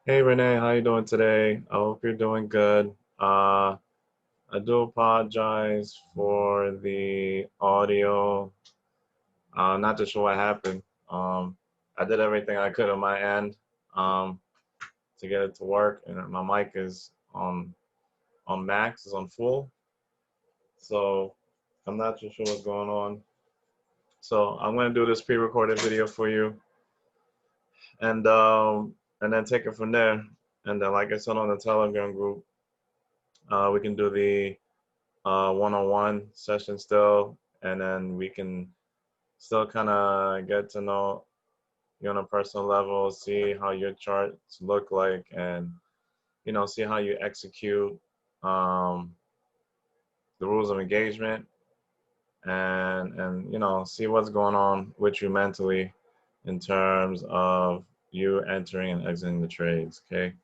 Hey Renee, how you doing today? I hope you're doing good. I do apologize for the audio. Not too sure what happened. I did everything I could on my end um, to get it to work, and my mic is on max, is on full. So I'm not too sure what's going on. So I'm gonna do this pre-recorded video for you, and then take it from there. And then, like I said on the Telegram group, we can do the one-on-one session still, and then we can still kind of get to know you on a personal level, see how your charts look like, and see how you execute um, the rules of engagement, and see what's going on with you mentally in terms of you entering and exiting the trades. Okay,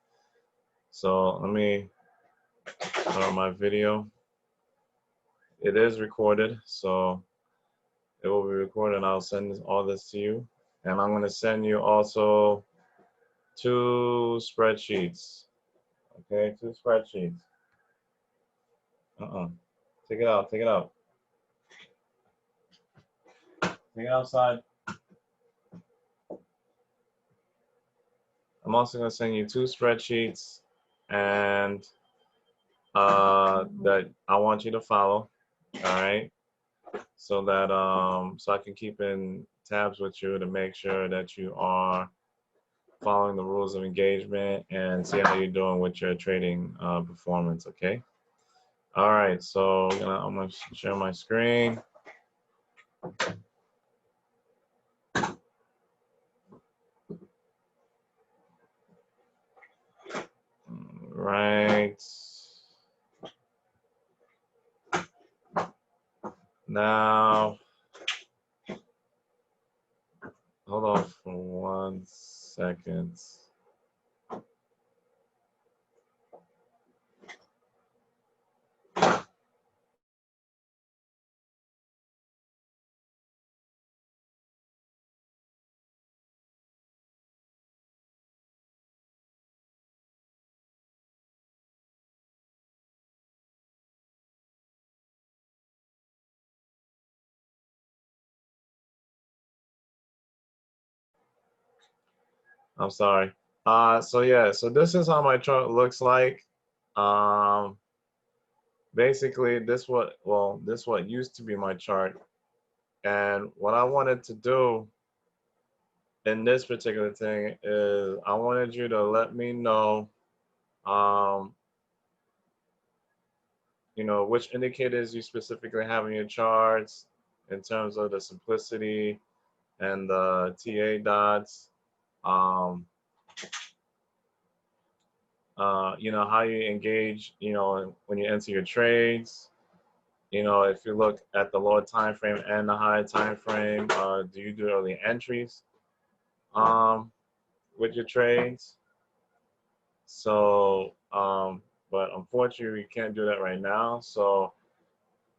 so let me start my video. It is recorded, so it will be recorded, and I'll send all this to you. And I'm going to send you also two spreadsheets. Okay, two spreadsheets. Uh-uh. Take it out. Take it out. Take it outside. I'm also going to send you two spreadsheets and that I want you to follow. All right. So that so I can keep in tabs with you to make sure that you are following the rules of engagement and see how you're doing with your trading performance. Okay. All right, so I'm gonna share my screen. Right now, hold on for 1 second. I'm sorry. So yeah, so this is how my chart looks like. Um, Basically, this what used to be my chart, and what I wanted to do in this particular thing is I wanted you to let me know, um, which indicators you specifically have in your charts in terms of the simplicity and the TA dots. Um, how you engage, when you enter your trades. If you look at the lower time frame and the higher time frame, do you do early entries um, with your trades? So, but unfortunately, we can't do that right now. So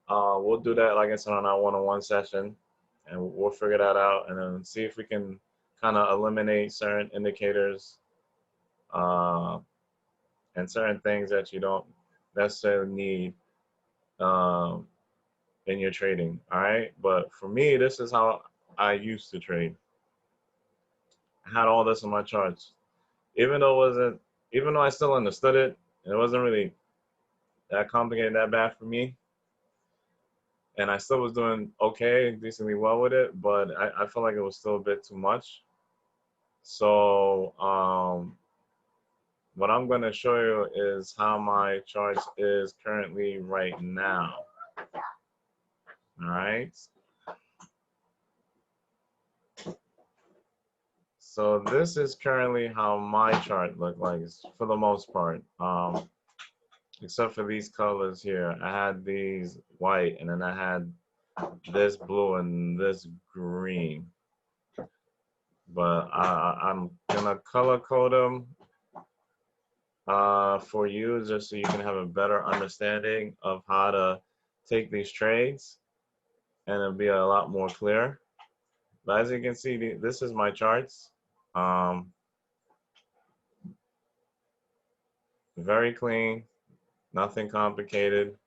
we'll do that, like I said, on our one-on-one session, and we'll figure that out, and then see if we can kind of eliminate certain indicators uh, and certain things that you don't necessarily need um, in your trading. All right, but for me, this is how I used to trade. I had all this in my charts, even though it wasn't, even though I still understood it, and it wasn't really that complicated, that bad for me. And I still was doing okay, decently well with it, but I felt like it was still a bit too much. So what I'm going to show you is how my charts is currently right now. All right. So this is currently how my chart looked like for the most part, except for these colors here. I had these white, and then I had this blue and this green. But I'm gonna color code them for you just so you can have a better understanding of how to take these trades, and it'll be a lot more clear. But as you can see, this is my charts. Um, Very clean, nothing complicated.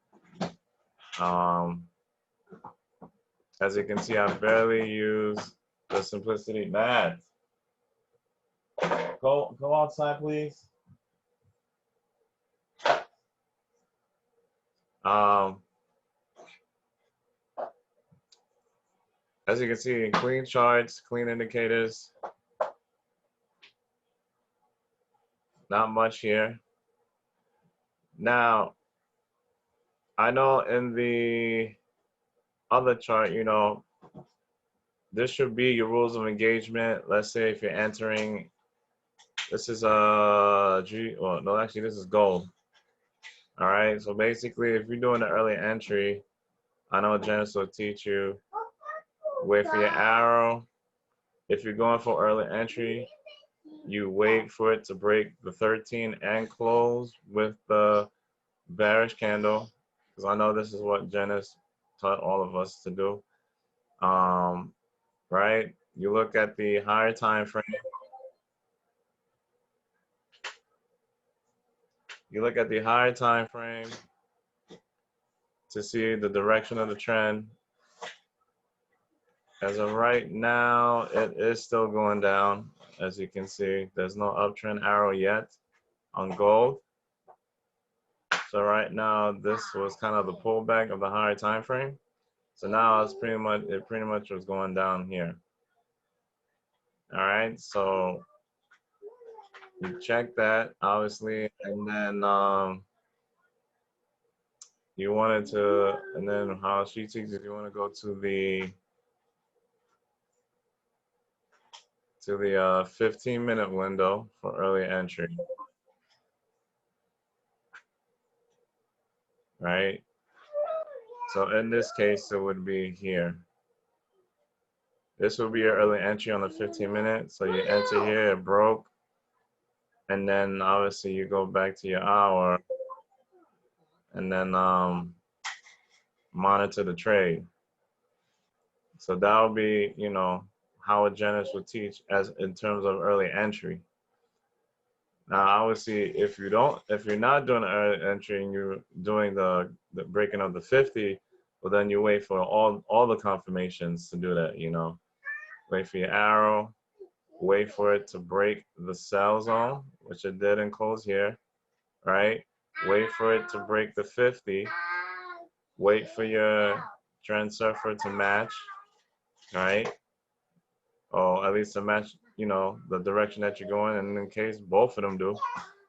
As you can see, I barely use the simplicity. Matt, go outside, please. Um, as you can see, clean charts, clean indicators. Not much here. Now, I know in the other chart, you know, this should be your rules of engagement. Let's say if you're entering, this is G, well, no, actually this is gold. All right, so basically if you're doing an early entry, I know Janice will teach you, wait for your arrow. If you're going for early entry, you wait for it to break the 13 and close with the bearish candle, because I know this is what Janice taught all of us to do. Right? You look at the higher time frame. You look at the higher time frame to see the direction of the trend. As of right now, it is still going down. As you can see, there's no uptrend arrow yet on gold. So right now, this was kind of the pullback of the higher time frame. So now it's pretty much was going down here. All right, so you check that obviously, and then you wanted to, and then how she teaches, you want to go to the 15-minute window for early entry, right? So in this case, it would be here. This will be your early entry on the 15-minute. So you enter here, it broke, and then obviously you go back to your hour, and then monitor the trade. So that would be, you know, how a Janice would teach as in terms of early entry. Now, obviously, if you're not doing the early entry and you're doing the breaking of the 50, well, then you wait for all the confirmations to do that. You know, wait for your arrow, wait for it to break the sell zone, which it did and close here, right? Wait for it to break the 50. Wait for your trend surfer to match, right? Or at least to match, you know, the direction that you're going. And in case both of them do,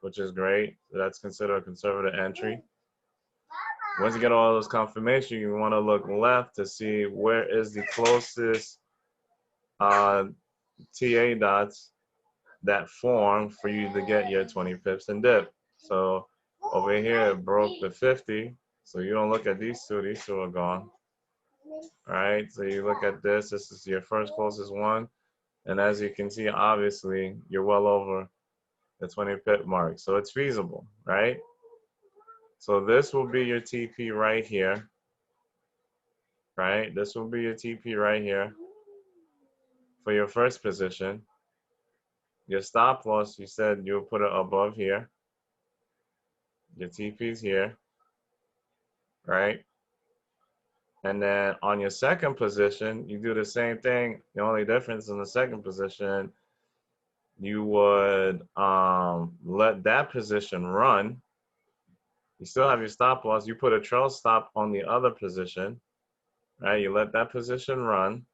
which is great, that's considered a conservative entry. Once you get all those confirmation, you want to look left to see where is the closest TA dots that form for you to get your 20 pips and dip. So over here, it broke the 50. So you don't look at these two are gone. All right, so you look at this is your first closest one. And as you can see, obviously, you're well over the 20 pip mark. So it's feasible, right? So this will be your TP right here, right? This will be your TP right here for your first position. Your stop loss, you said you'll put it above here. Your TP's here, right? And then on your second position, you do the same thing. The only difference in the second position, you would let that position run. You still have your stop loss. You put a trail stop on the other position, right? You let that position run,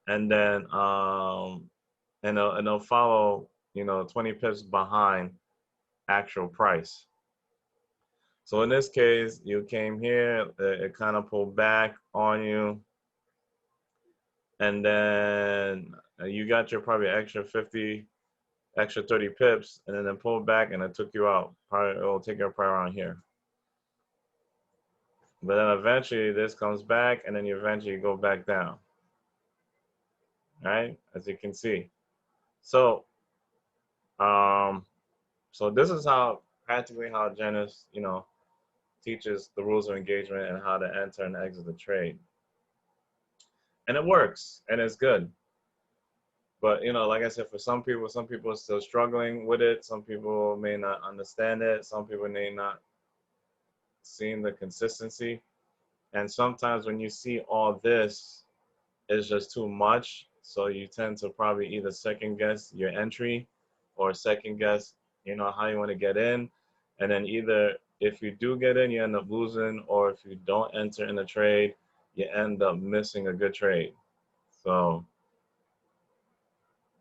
and then and it'll follow, you know, 20 pips behind actual price. So in this case, you came here, it kind of pulled back on you, and then you got your probably extra 50, extra 30 pips, and then it pulled back and it took you out. Probably it'll take you probably around here. But then eventually this comes back, and then you eventually go back down. Right, as you can see. So, so this is how practically how Janice, you know, teaches the rules of engagement and how to enter and exit the trade. And it works, and it's good. But you know, like I said, for some people are still struggling with it. Some people may not understand it. Some people may not see the consistency. And sometimes when you see all this, it's just too much. So you tend to probably either second guess your entry or second guess, you know, how you want to get in. And then either if you do get in, you end up losing, or if you don't enter in a trade, you end up missing a good trade. So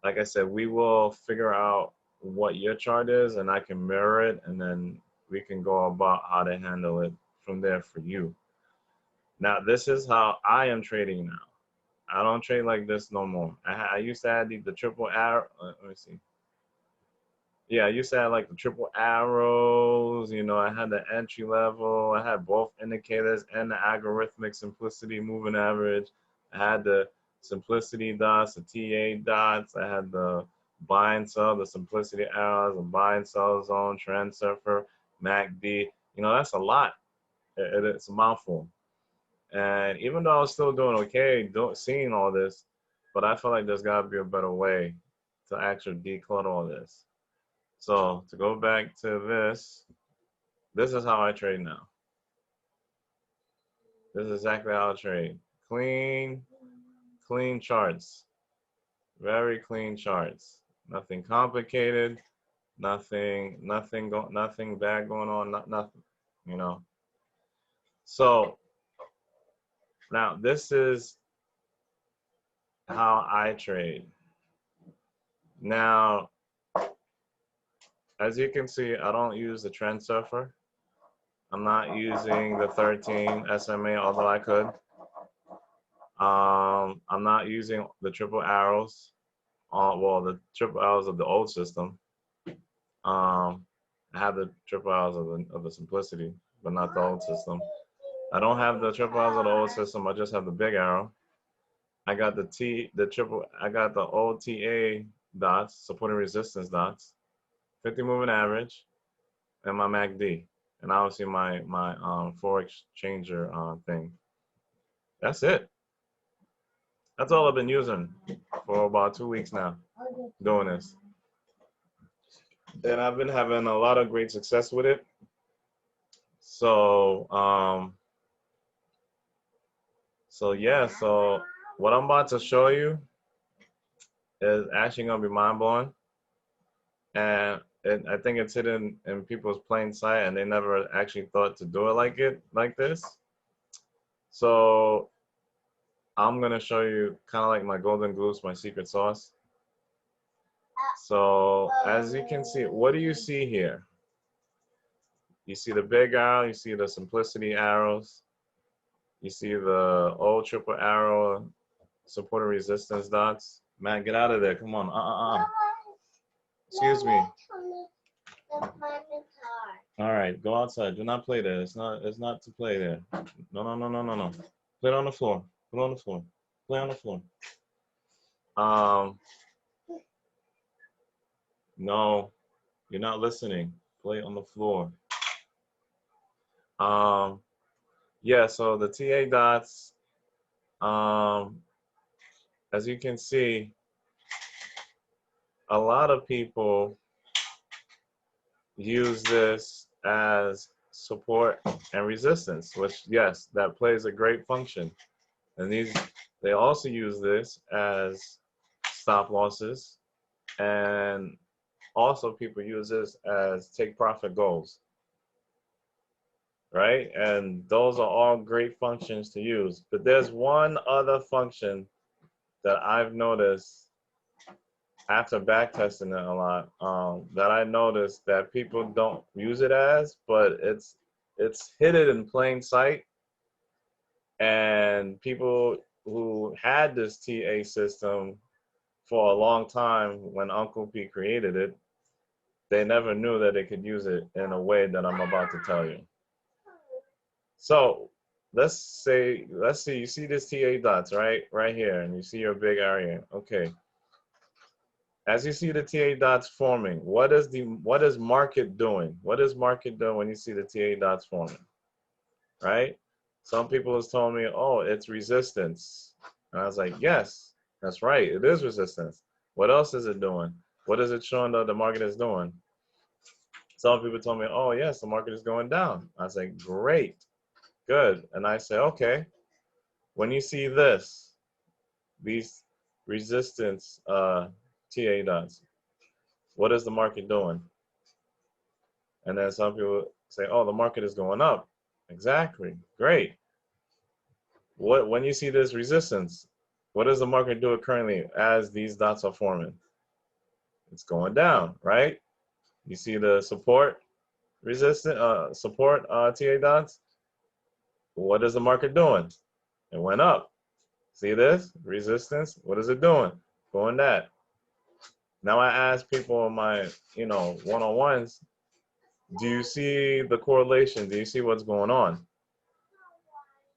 like I said, we will figure out what your chart is and I can mirror it, and then we can go about how to handle it from there for you. Now, this is how I am trading now. I don't trade like this no more. I used to have the triple arrow. Let me see. Yeah, I used to have like the triple arrows. You know, I had the entry level. I had both indicators and the algorithmic simplicity moving average. I had the simplicity dots, the TA dots. I had the buy and sell, the simplicity arrows, the buy and sell zone, trend surfer, MACD. You know, that's a lot. It's a mouthful. And even though I was still doing okay, seeing all this, but I feel like there's got to be a better way to actually declutter all this. So to go back to this is how I trade now. This is exactly how I trade. Clean, clean charts. Very clean charts. Nothing complicated. Nothing bad going on. Nothing. You know. So now this is how I trade. Now, as you can see, I don't use the trend surfer. I'm not using the 13 SMA, although I could. I'm not using the triple arrows. Well, the triple arrows of the old system. I have the triple arrows of the simplicity, but not the old system. I don't have the triple arrows of the old system. I just have the big arrow. I got I got the old TA dots, supporting resistance dots, 50 moving average, and my MACD, and obviously my forex changer thing. That's it. That's all I've been using for about 2 weeks now, doing this. And I've been having a lot of great success with it. So, yeah, so what I'm about to show you is actually gonna be mind blowing. And I think it's hidden in people's plain sight, and they never actually thought to do it like this. So I'm gonna show you kind of like my golden goose, my secret sauce. So as you can see, what do you see here? You see the big arrow, you see the simplicity arrows, you see the old triple arrow, support and resistance dots. Man, get out of there, come on, Excuse me. All right, go outside, do not play there. It's not to play there. No. Play it on the floor, put it on the floor, play on the floor. No, you're not listening. Play on the floor. Yeah, so the TA dots, as you can see, a lot of people use this as support and resistance, which yes, that plays a great function. And they also use this as stop losses, and also people use this as take profit goals, right? And those are all great functions to use. But there's one other function that I've noticed after backtesting it a lot, that I noticed that people don't use it as, but it's hidden in plain sight. And people who had this TA system for a long time, when Uncle P created it, they never knew that they could use it in a way that I'm about to tell you. So let's see, you see this TA dots, right here, and you see your big area. Okay. As you see the TA dots forming, what is market doing? What is market doing when you see the TA dots forming? Right? Some people has told me, oh, it's resistance. And I was like, yes, that's right, it is resistance. What else is it doing? What is it showing that the market is doing? Some people told me, oh, yes, the market is going down. I say, great, good. And I say, okay, when you see this, these resistance TA dots, what is the market doing? And then some people say, oh, the market is going up. Exactly, great. When you see this resistance, what does the market do currently as these dots are forming? It's going down, right? You see the support TA dots. What is the market doing? It went up. See this resistance? What is it doing? Going that. Now I ask people in my one-on-ones, do you see the correlation? Do you see what's going on?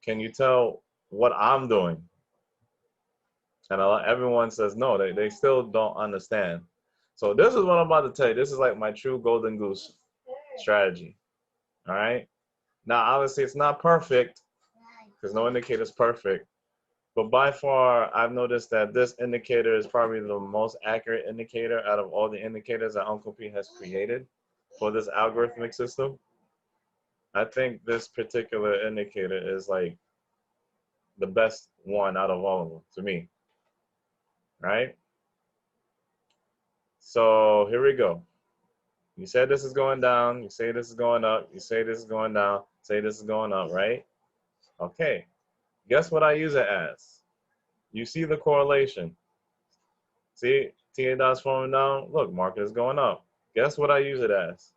Can you tell what I'm doing? And everyone says no. They still don't understand. So this is what I'm about to tell you. This is like my true golden goose strategy. All right. Now, obviously, it's not perfect because no indicator is perfect. But by far, I've noticed that this indicator is probably the most accurate indicator out of all the indicators that Uncle P has created for this algorithmic system. I think this particular indicator is like the best one out of all of them to me. Right? So here we go. You said this is going down. You say this is going up. You say this is going down. Say this is going up, right? Okay. Guess what I use it as? You see the correlation. See, TA dots forming down. Look, market is going up. Guess what I use it as?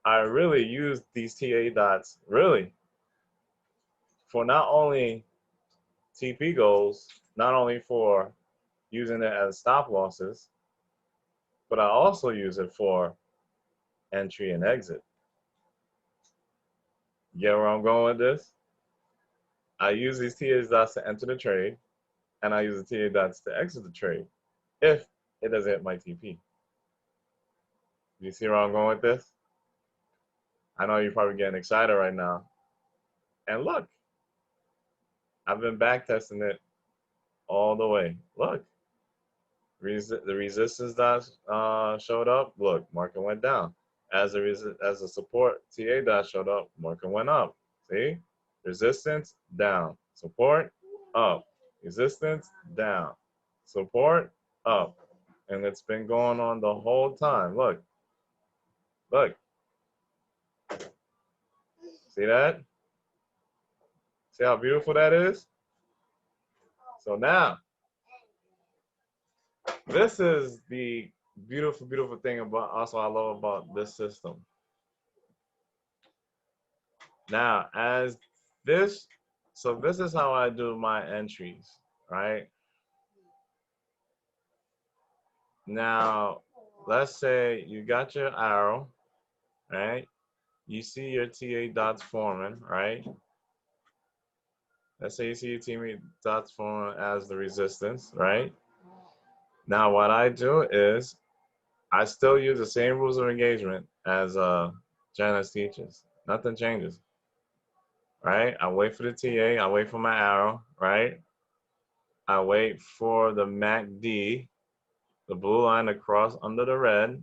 I really use these TA dots, really, for not only TP goals, not only for using it as stop losses, but I also use it for entry and exit. Get where I'm going with this? I use these TA dots to enter the trade, and I use the TA dots to exit the trade if it doesn't hit my TP. You see where I'm going with this? I know you're probably getting excited right now. And look, I've been back testing it all the way. Look, the resistance dot showed up. Look, market went down. As the support TA dot showed up, market went up. See, resistance down, support up, resistance down, support up, and it's been going on the whole time. Look, look, see that? See how beautiful that is? So now, this is the beautiful, beautiful thing about also I love about this system. Now, so this is how I do my entries, right? Now, let's say you got your arrow, right? You see your TA dots forming, right? Let's say you see your TA dots forming as the resistance, right? Now, what I do is I still use the same rules of engagement as Janice teaches. Nothing changes, right? I wait for the TA, I wait for my arrow, right? I wait for the MACD, the blue line to cross under the red.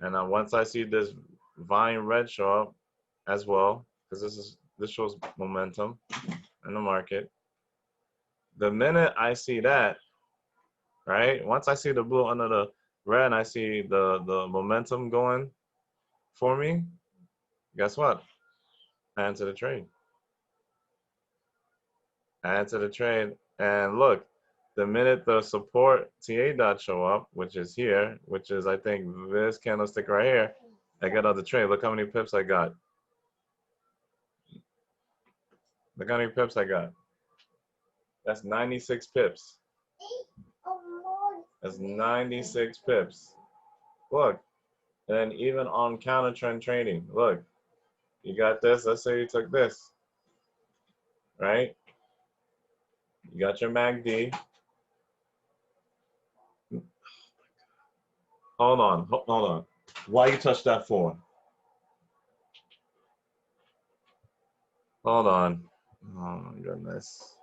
And once I see this volume red show up as well, because this shows momentum in the market. The minute I see that, right? Once I see the blue under the red and I see the momentum going for me, guess what? I enter the trade. I enter the trade, and look, the minute the support TA dot show up, which is here, which is I think this candlestick right here, I get out the trade. Look how many pips I got. Look how many pips I got. That's 96 pips. That's 96 pips. Look, and then even on counter trend trading, look, you got this. Let's say you took this, right? You got your MACD. Hold on. Why you touch that for? Hold on. Oh my goodness.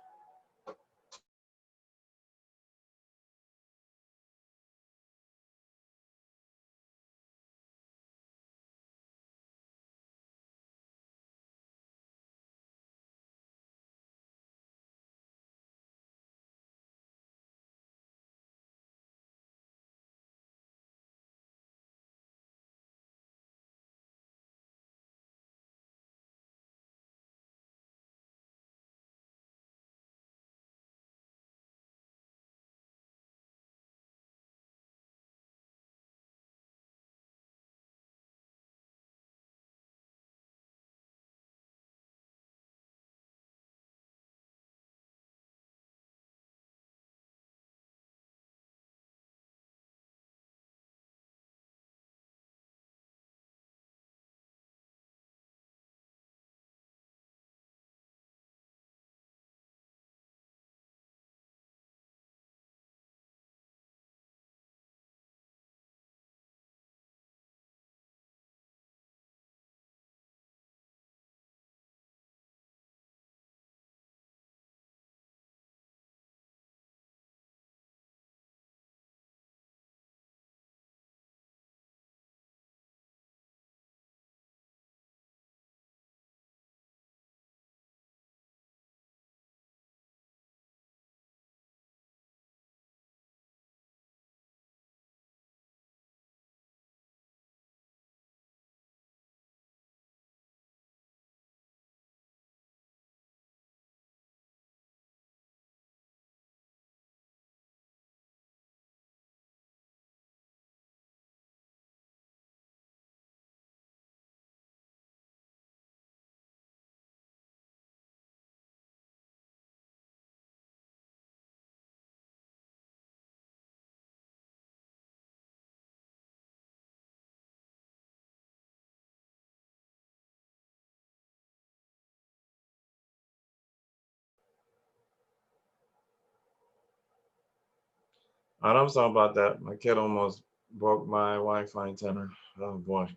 I'm sorry about that. My kid almost broke my Wi-Fi antenna. Oh boy.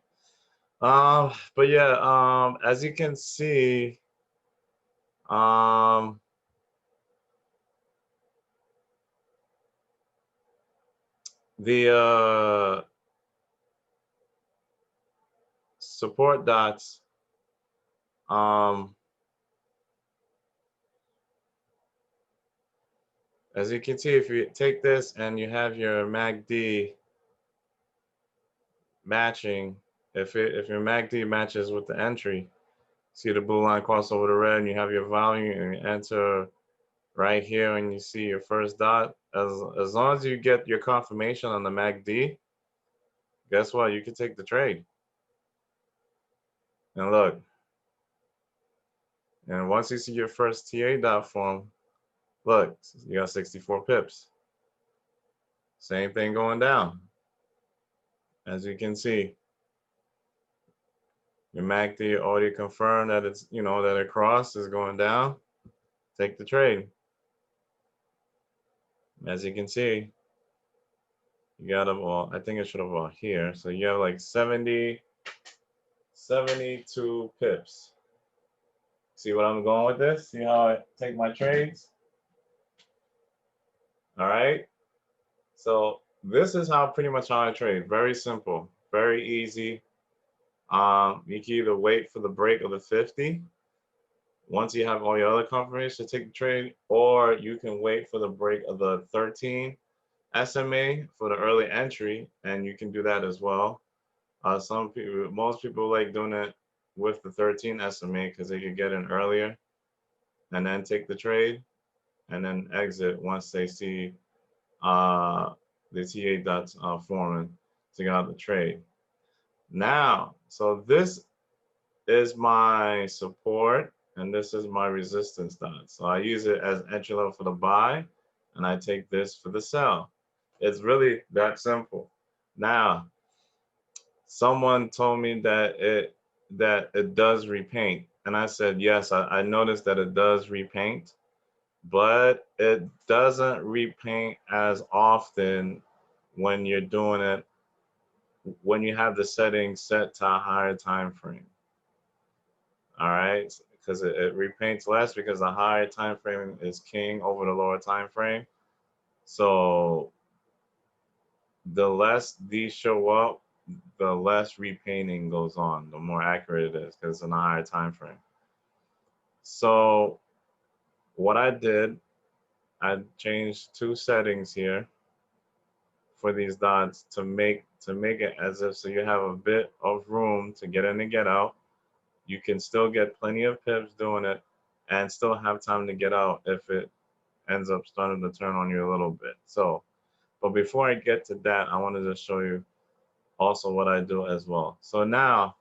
But yeah, as you can see, um, the support dots, um, as you can see, if you take this and you have your MACD matching, if your MACD matches with the entry, see the blue line cross over the red, and you have your volume, and you enter right here, and you see your first dot. As long as you get your confirmation on the MACD, guess what? You can take the trade. And look, and once you see your first TA dot form, look, you got 64 pips. Same thing going down. As you can see, your MACD already confirmed that it's, that it crossed is going down. Take the trade. As you can see, you got them all. I think it should have all here. So you have like 72 pips. See what I'm going with this? See how I take my trades? All right. So this is how pretty much how I trade. Very simple, very easy. You can either wait for the break of the 50 once you have all your other confirmations to take the trade, or you can wait for the break of the 13 SMA for the early entry, and you can do that as well. Most people like doing it with the 13 SMA because they can get in earlier and then take the trade and then exit once they see the TA dots forming to get out the trade. Now, so this is my support and this is my resistance dot. So I use it as entry level for the buy and I take this for the sell. It's really that simple. Now, someone told me that it does repaint. And I said, yes, I noticed that it does repaint, but it doesn't repaint as often when you're doing it, when you have the settings set to a higher time frame. All right, because it repaints less because the higher time frame is king over the lower time frame. So the less these show up, the less repainting goes on, the more accurate it is because it's in a higher time frame. So what I did, I changed two settings here for these dots to make it as if so you have a bit of room to get in and get out. You can still get plenty of pips doing it and still have time to get out if it ends up starting to turn on you a little bit. So, but before I get to that, I wanted to show you also what I do as well. So now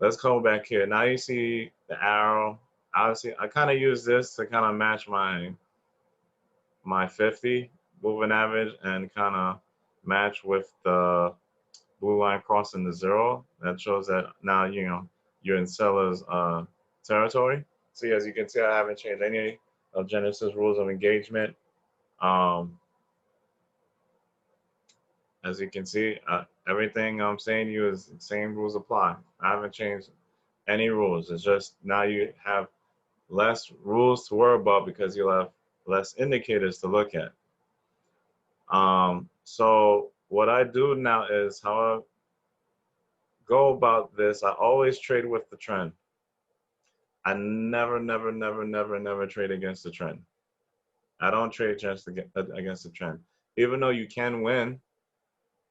let's go back here. Now you see the arrow. Obviously, I kind of use this to kind of match my 50 moving average and kind of match with the blue line crossing the zero. That shows that now you're in seller's territory. See, as you can see, I haven't changed any of Genesis rules of engagement. Um, as you can see, everything I'm saying to you is the same rules apply. I haven't changed any rules. It's just now you have less rules to worry about because you'll have less indicators to look at. So what I do now is how I go about this. I always trade with the trend. I never, never, never, never, never trade against the trend. I don't trade against the trend. Even though you can win,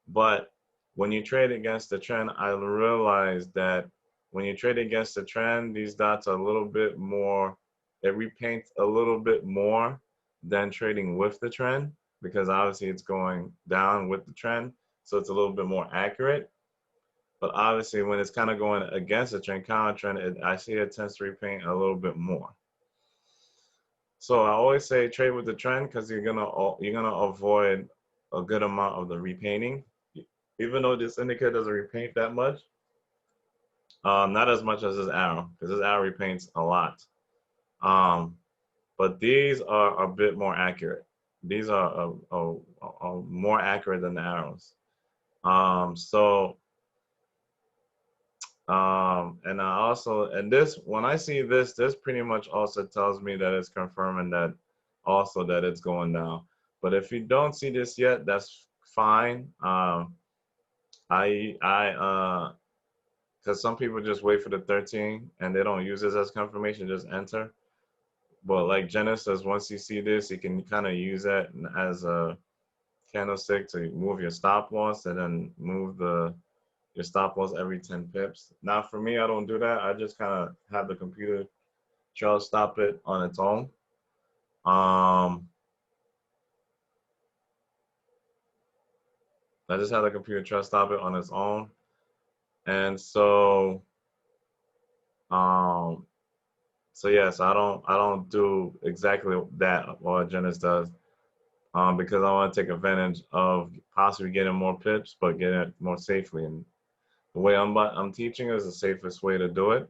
but when you trade against the trend, I realize that when you trade against the trend, these dots are a little bit more, it repaints a little bit more than trading with the trend because obviously it's going down with the trend. So it's a little bit more accurate. But obviously when it's kind of going against the trend, counter trend, I see it tends to repaint a little bit more. So I always say trade with the trend because you're gonna avoid a good amount of the repainting. Even though this indicator doesn't repaint that much, not as much as this arrow, because this arrow repaints a lot. But these are a bit more accurate. These are more accurate than the arrows. So and I also, and this, when I see this, this pretty much also tells me that it's confirming that also that it's going down. But if you don't see this yet, that's fine. Because some people just wait for the 13 and they don't use this as confirmation, just enter. But like Jenna says, once you see this, you can kind of use that as a candlestick to move your stop loss and then move your stop loss every 10 pips. Now for me, I don't do that. I just kind of have the computer trail stop it on its own. I just have the computer trail stop it on its own. And um, so yes, I don't do exactly that what Genesis does. Because I want to take advantage of possibly getting more pips, but getting it more safely. And the way I'm teaching is the safest way to do it.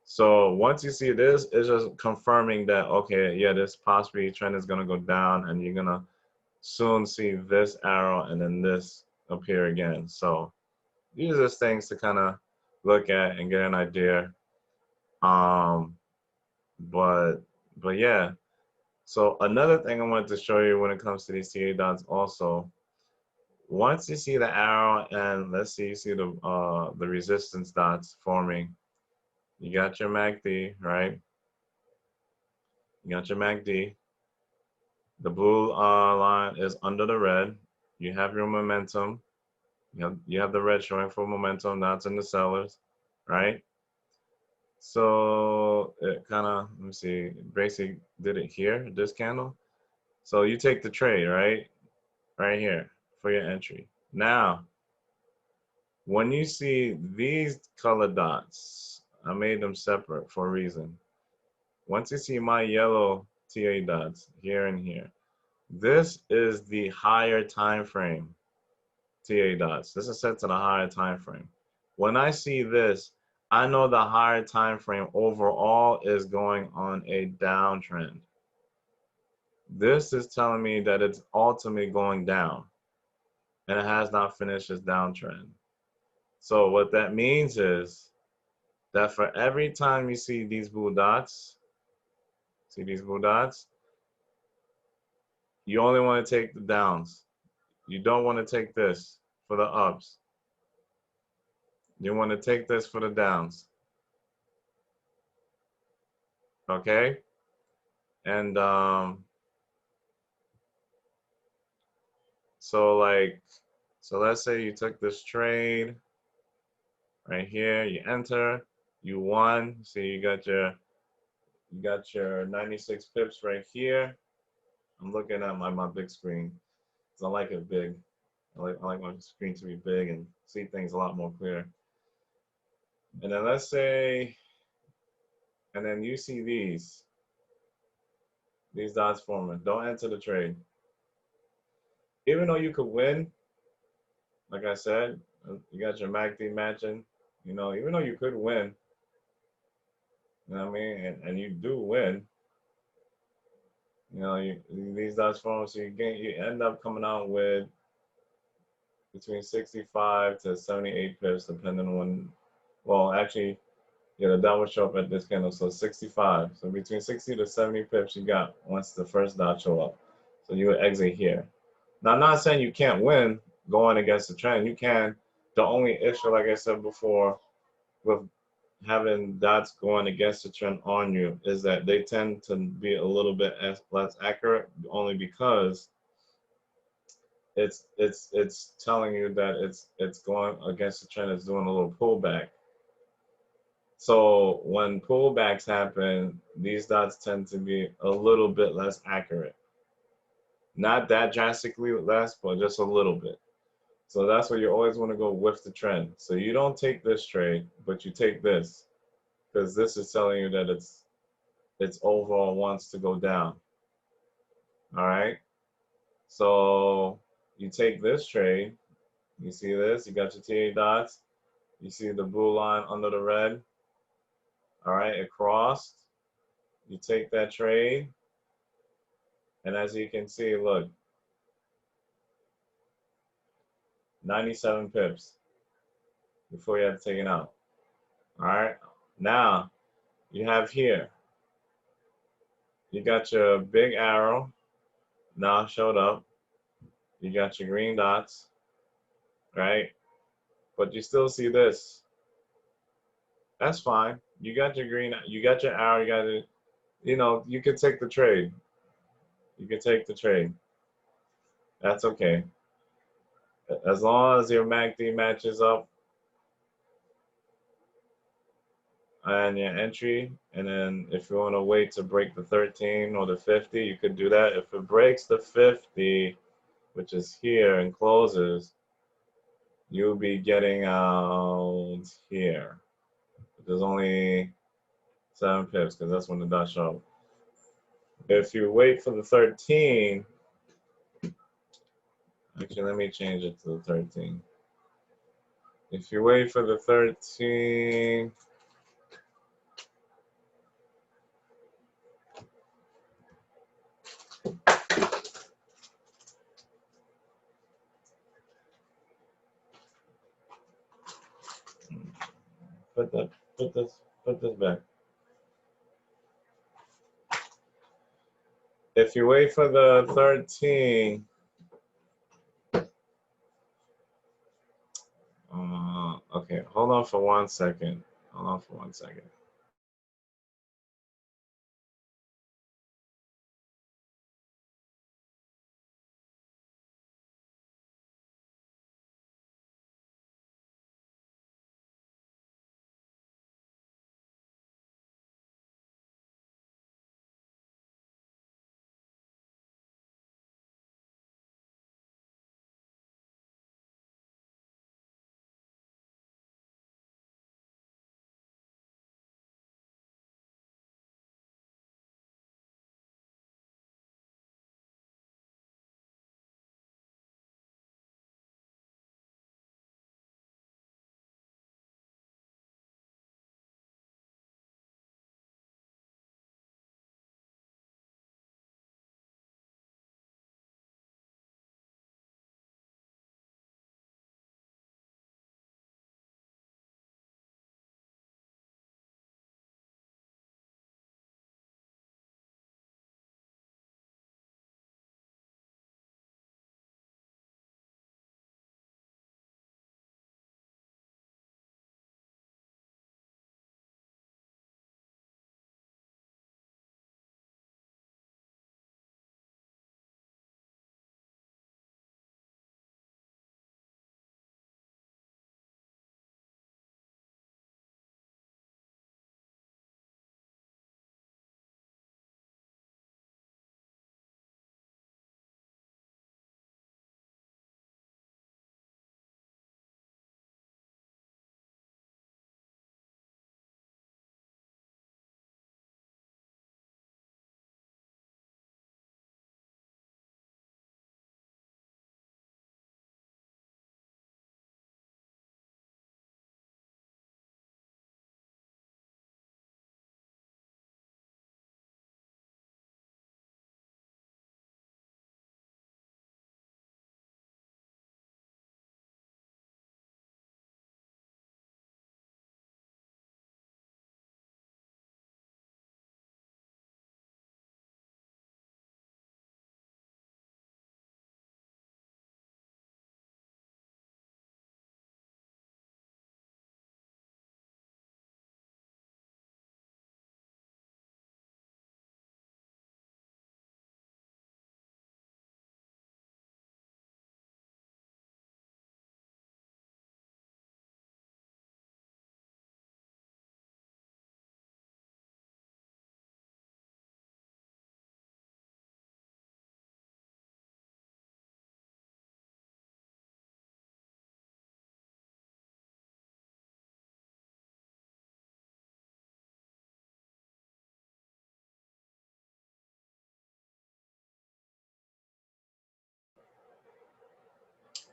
So once you see this, it's just confirming that, okay, yeah, this possibly trend is going to go down and you're going to soon see this arrow and then this appear again. So these are just things to kind of look at and get an idea. Um, but yeah. So another thing I wanted to show you when it comes to these TA dots also, once you see the arrow and let's see, you see the resistance dots forming, you got your MACD, right? You got your MACD. The blue line is under the red. You have your momentum. You have the red showing for momentum. That's in the sellers, right? So it kind of, let me see, basically did it here, this candle. So you take the trade, right? Right here for your entry. Now, when you see these color dots, I made them separate for a reason. Once you see my yellow TA dots here and here, this is the higher time frame TA dots. This is set to the higher time frame. When I see this, I know the higher time frame overall is going on a downtrend. This is telling me that it's ultimately going down and it has not finished its downtrend. So what that means is that for every time you see these blue dots, you only want to take the downs. You don't want to take this for the ups. You want to take this for the downs. Okay? And so like, so let's say you took this trade right here, you enter, you won. See, you got your 96 pips right here. I'm looking at my big screen because I like it big. I like my screen to be big and see things a lot more clear. And then let's say, and then you see these dots forming. Don't enter the trade. Even though you could win, like I said, you got your MACD matching. You know, even though you could win, you know what I mean, and you do win. You know, these dots form, so you end up coming out with between 65 to 78 pips, depending on, well, actually, yeah, the dot will show up at this candle, so 65. So between 60 to 70 pips you got once the first dot show up. So you would exit here. Now, I'm not saying you can't win going against the trend. You can. The only issue, like I said before, with having dots going against the trend on you is that they tend to be a little bit less accurate, only because it's telling you that it's going against the trend. It's doing a little pullback. So when pullbacks happen, these dots tend to be a little bit less accurate. Not that drastically less, but just a little bit. So that's why you always want to go with the trend. So you don't take this trade, but you take this, because this is telling you that it's overall wants to go down. All right. So you take this trade. You see this? You got your TA dots. You see the blue line under the red. All right, it crossed. You take that trade, And as you can see, look, 97 pips before you have to take it out. All right. Now you have here, you got your big arrow now showed up. You got your green dots, right? But you still see this. That's fine. You got your green, you got your arrow, you got it. You know, you can take the trade. You can take the trade. That's okay. As long as your MACD matches up and your entry, and then if you want to wait to break the 13 or the 50, you could do that. If it breaks the 50, which is here, and closes, you'll be getting out here. There's only 7 pips because that's when the dot show up. If you wait for the 13, actually, let me change it to the 13. If you wait for the 13, put this back. If you wait for the 13, okay, hold on for 1 second. Hold on for 1 second.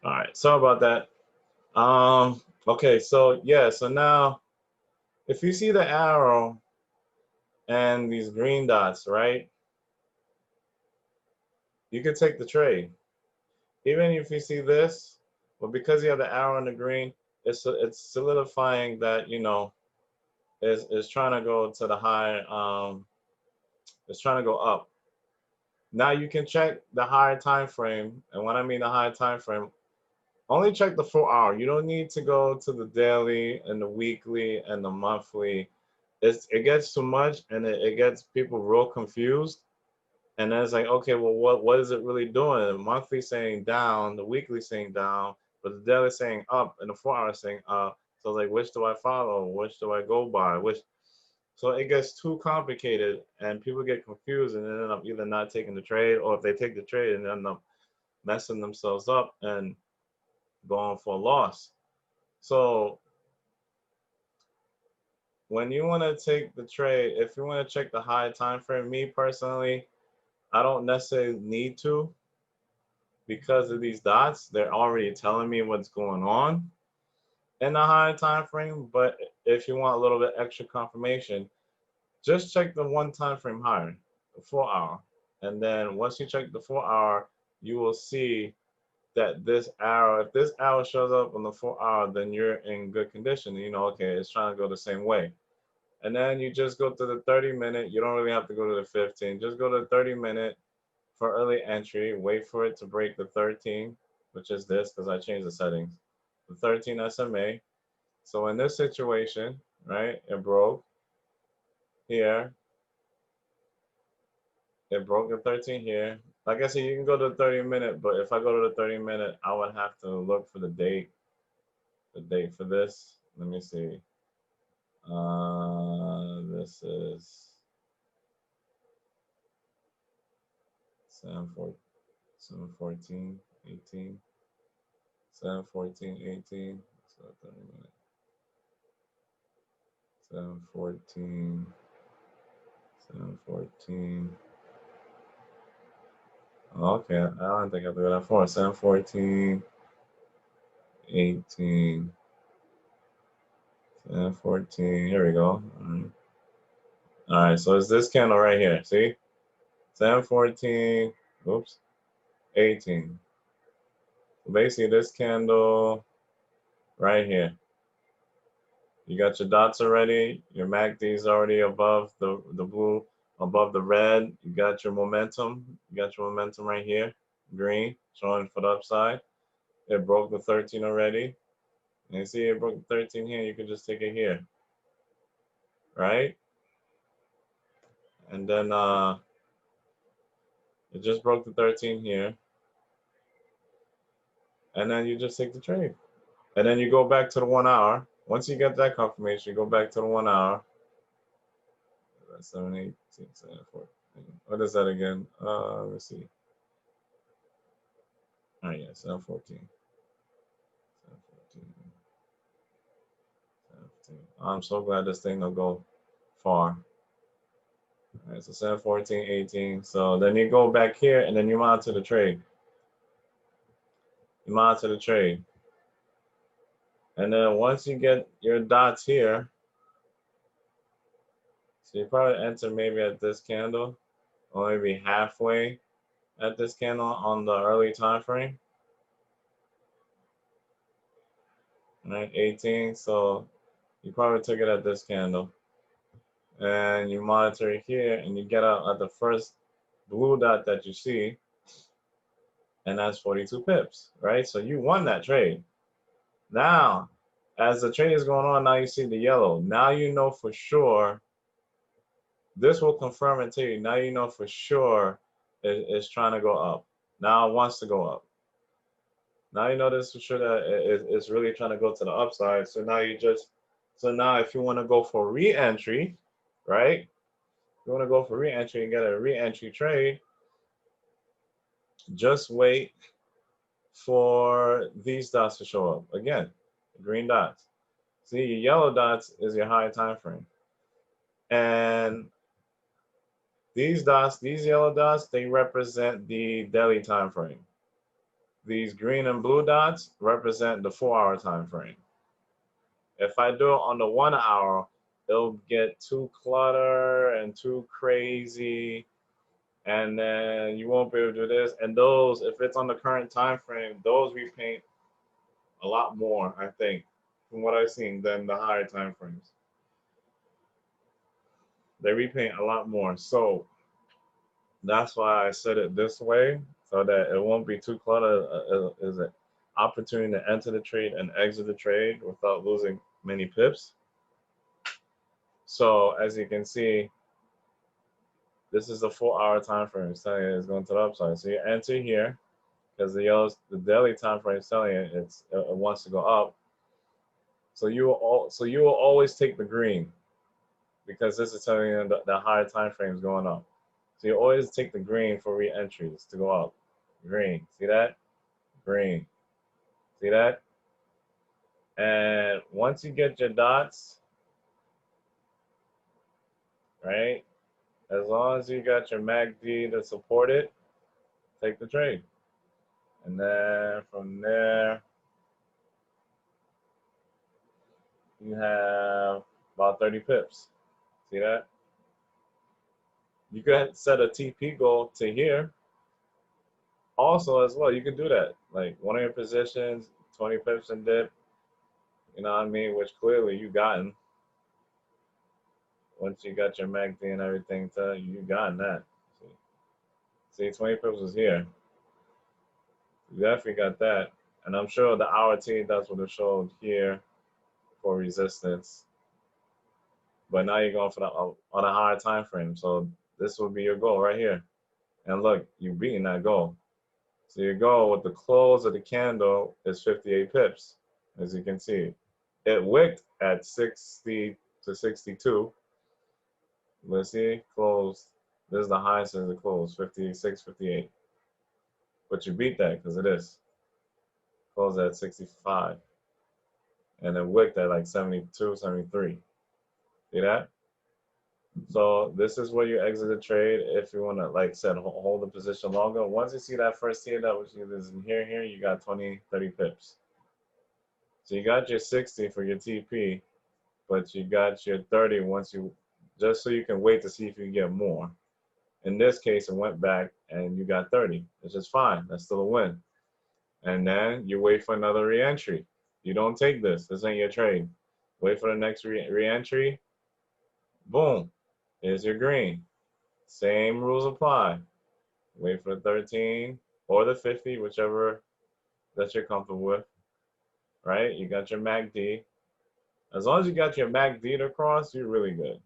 All right, sorry about that. Okay, so yeah, so now if you see the arrow and these green dots, right? you could take the trade. Even if you see this, but because you have the arrow in the green, it's solidifying that, you know, is trying to go to the high, it's trying to go up. Now you can check the higher time frame, and when I mean the higher time frame, only check the 4 hour. You don't need to go to the daily and the weekly and the monthly. It gets too much, and it gets people real confused. And then it's like, okay, well, what is it really doing? The monthly saying down, the weekly saying down, but the daily saying up, and the 4 hour saying up. So like, which do I follow? Which do I go by? Which So it gets too complicated, and people get confused and end up either not taking the trade, or if they take the trade and end up messing themselves up and going for a loss. So when you want to take the trade, if you want to check the high time frame, me personally, I don't necessarily need to, because of these dots. They're already telling me what's going on in the high time frame. But if you want a little bit extra confirmation, just check the one time frame higher, the 4 hour. And then once you check the 4 hour, you will see that this arrow, if this arrow shows up on the 4 hour, then you're in good condition. You know, okay, it's trying to go the same way. And then you just go to the 30-minute. You don't really have to go to the 15. Just go to the 30-minute for early entry. Wait for it to break the 13, which is this, because I changed the settings. The 13 SMA. So in this situation, right, it broke here. It broke the 13 here. Like I said, you can go to the 30-minute, but if I go to the 30-minute, I would have to look for the date for this. Let me see. This is 7/14, 18, 7/14, 18. So 30-minute. 7/14, 7/14. Okay, I don't think I have to go that far. 7/14, 18, 7/14. Here we go. All right, so it's this candle right here. See? 7/14, oops, 18. So basically this candle right here. You got your dots already, your MACD's already above the blue, above the red. You got your momentum. You got your momentum right here, green, showing for the upside. It broke the 13 already. And you see it broke the 13 here, you can just take it here. Right? And then it just broke the 13 here. And then you just take the trade. And then you go back to the 1 hour. Once you get that confirmation, you go back to the 1 hour. 7, 8, 6, 7, 4. What is that again? Let's see. Oh yeah, 7/14. 7/14. 7/14. I'm so glad this thing will go far. All right, so 7/14, 18. So then you go back here and then you monitor the trade. You monitor the trade. And then once you get your dots here, so you probably enter maybe at this candle, or maybe halfway at this candle on the early time frame. Right, 18. So you probably took it at this candle. And you monitor it here, and you get out at the first blue dot that you see, and that's 42 pips, right? So you won that trade. Now, as the trade is going on, now you see the yellow. Now you know for sure, this will confirm it to you. Now you know for sure it's trying to go up. Now it wants to go up. Now you know this for sure that it's really trying to go to the upside. So now if you want to go for re-entry, right? You want to go for re-entry and get a re-entry trade, just wait for these dots to show up. Again, green dots. See, your yellow dots is your high time frame. And these dots, these yellow dots, they represent the daily time frame. These green and blue dots represent the 4-hour time frame. If I do it on the 1 hour, it'll get too cluttered and too crazy. And then you won't be able to do this. And those, if it's on the current time frame, those repaint a lot more, I think, from what I've seen, than the higher time frames. They repaint a lot more. So that's why I said it this way, so that it won't be too cluttered. Is an opportunity to enter the trade and exit the trade without losing many pips. So as you can see, this is the 4-hour time frame. It's telling you it's going to the upside. So you enter here because the daily time frame is telling you it wants to go up. So you will always take the green because this is telling you the higher time frame is going up. So you always take the green for re-entries to go up. Green, see that? Green, see that? And once you get your dots, right? As long as you got your MACD to support it, take the trade. And then from there, you have about 30 pips. See that? You could set a TP goal to here. Also, as well, you can do that. Like one of your positions, 20 pips and dip. You know what I mean? Which clearly you gotten. Once you got your MACD and everything, you gotten that. See, 20 pips was here. You definitely got that. And I'm sure the hour T, that's what it showed here for resistance. But now you're going for on a higher time frame. So this will be your goal right here. And look, you're beating that goal. So your goal with the close of the candle is 58 pips, as you can see. It wicked at 60 to 62. Let's see, closed. This is the highest since the close, 56, 58. But you beat that because it is. Closed at 65. And it wicked at like 72, 73. See that? So this is where you exit the trade if you want to, like I said, hold the position longer. Once you see that first tier that which is in here, you got 20, 30 pips. So you got your 60 for your TP, but you got your 30 just so you can wait to see if you can get more. In this case, it went back and you got 30, which is fine. That's still a win. And then you wait for another re-entry. You don't take this. This ain't your trade. Wait for the next re-entry. Boom. Here's your green. Same rules apply. Wait for the 13 or the 50, whichever that you're comfortable with. Right? You got your MACD. As long as you got your MACD to cross, you're really good.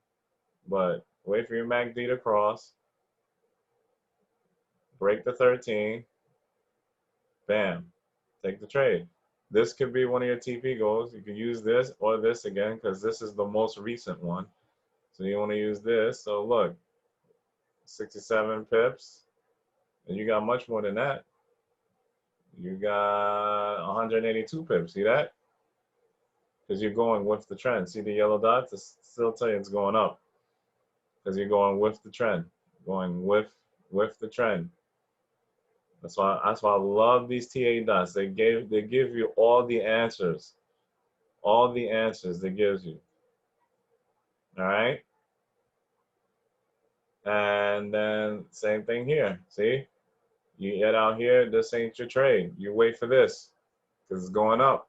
But wait for your MACD to cross. Break the 13. Bam. Take the trade. This could be one of your TP goals. You can use this or this again because this is the most recent one. So you want to use this. So look, 67 pips. And you got much more than that. You got 182 pips. See that? Because you're going with the trend. See the yellow dots? It still tell you it's going up. Because you're going with the trend. Going with the trend. That's why I love these TA dots. They give you all the answers. All the answers they gives you. All right? And then same thing here. See? You get out here, this ain't your trade. You wait for this because it's going up.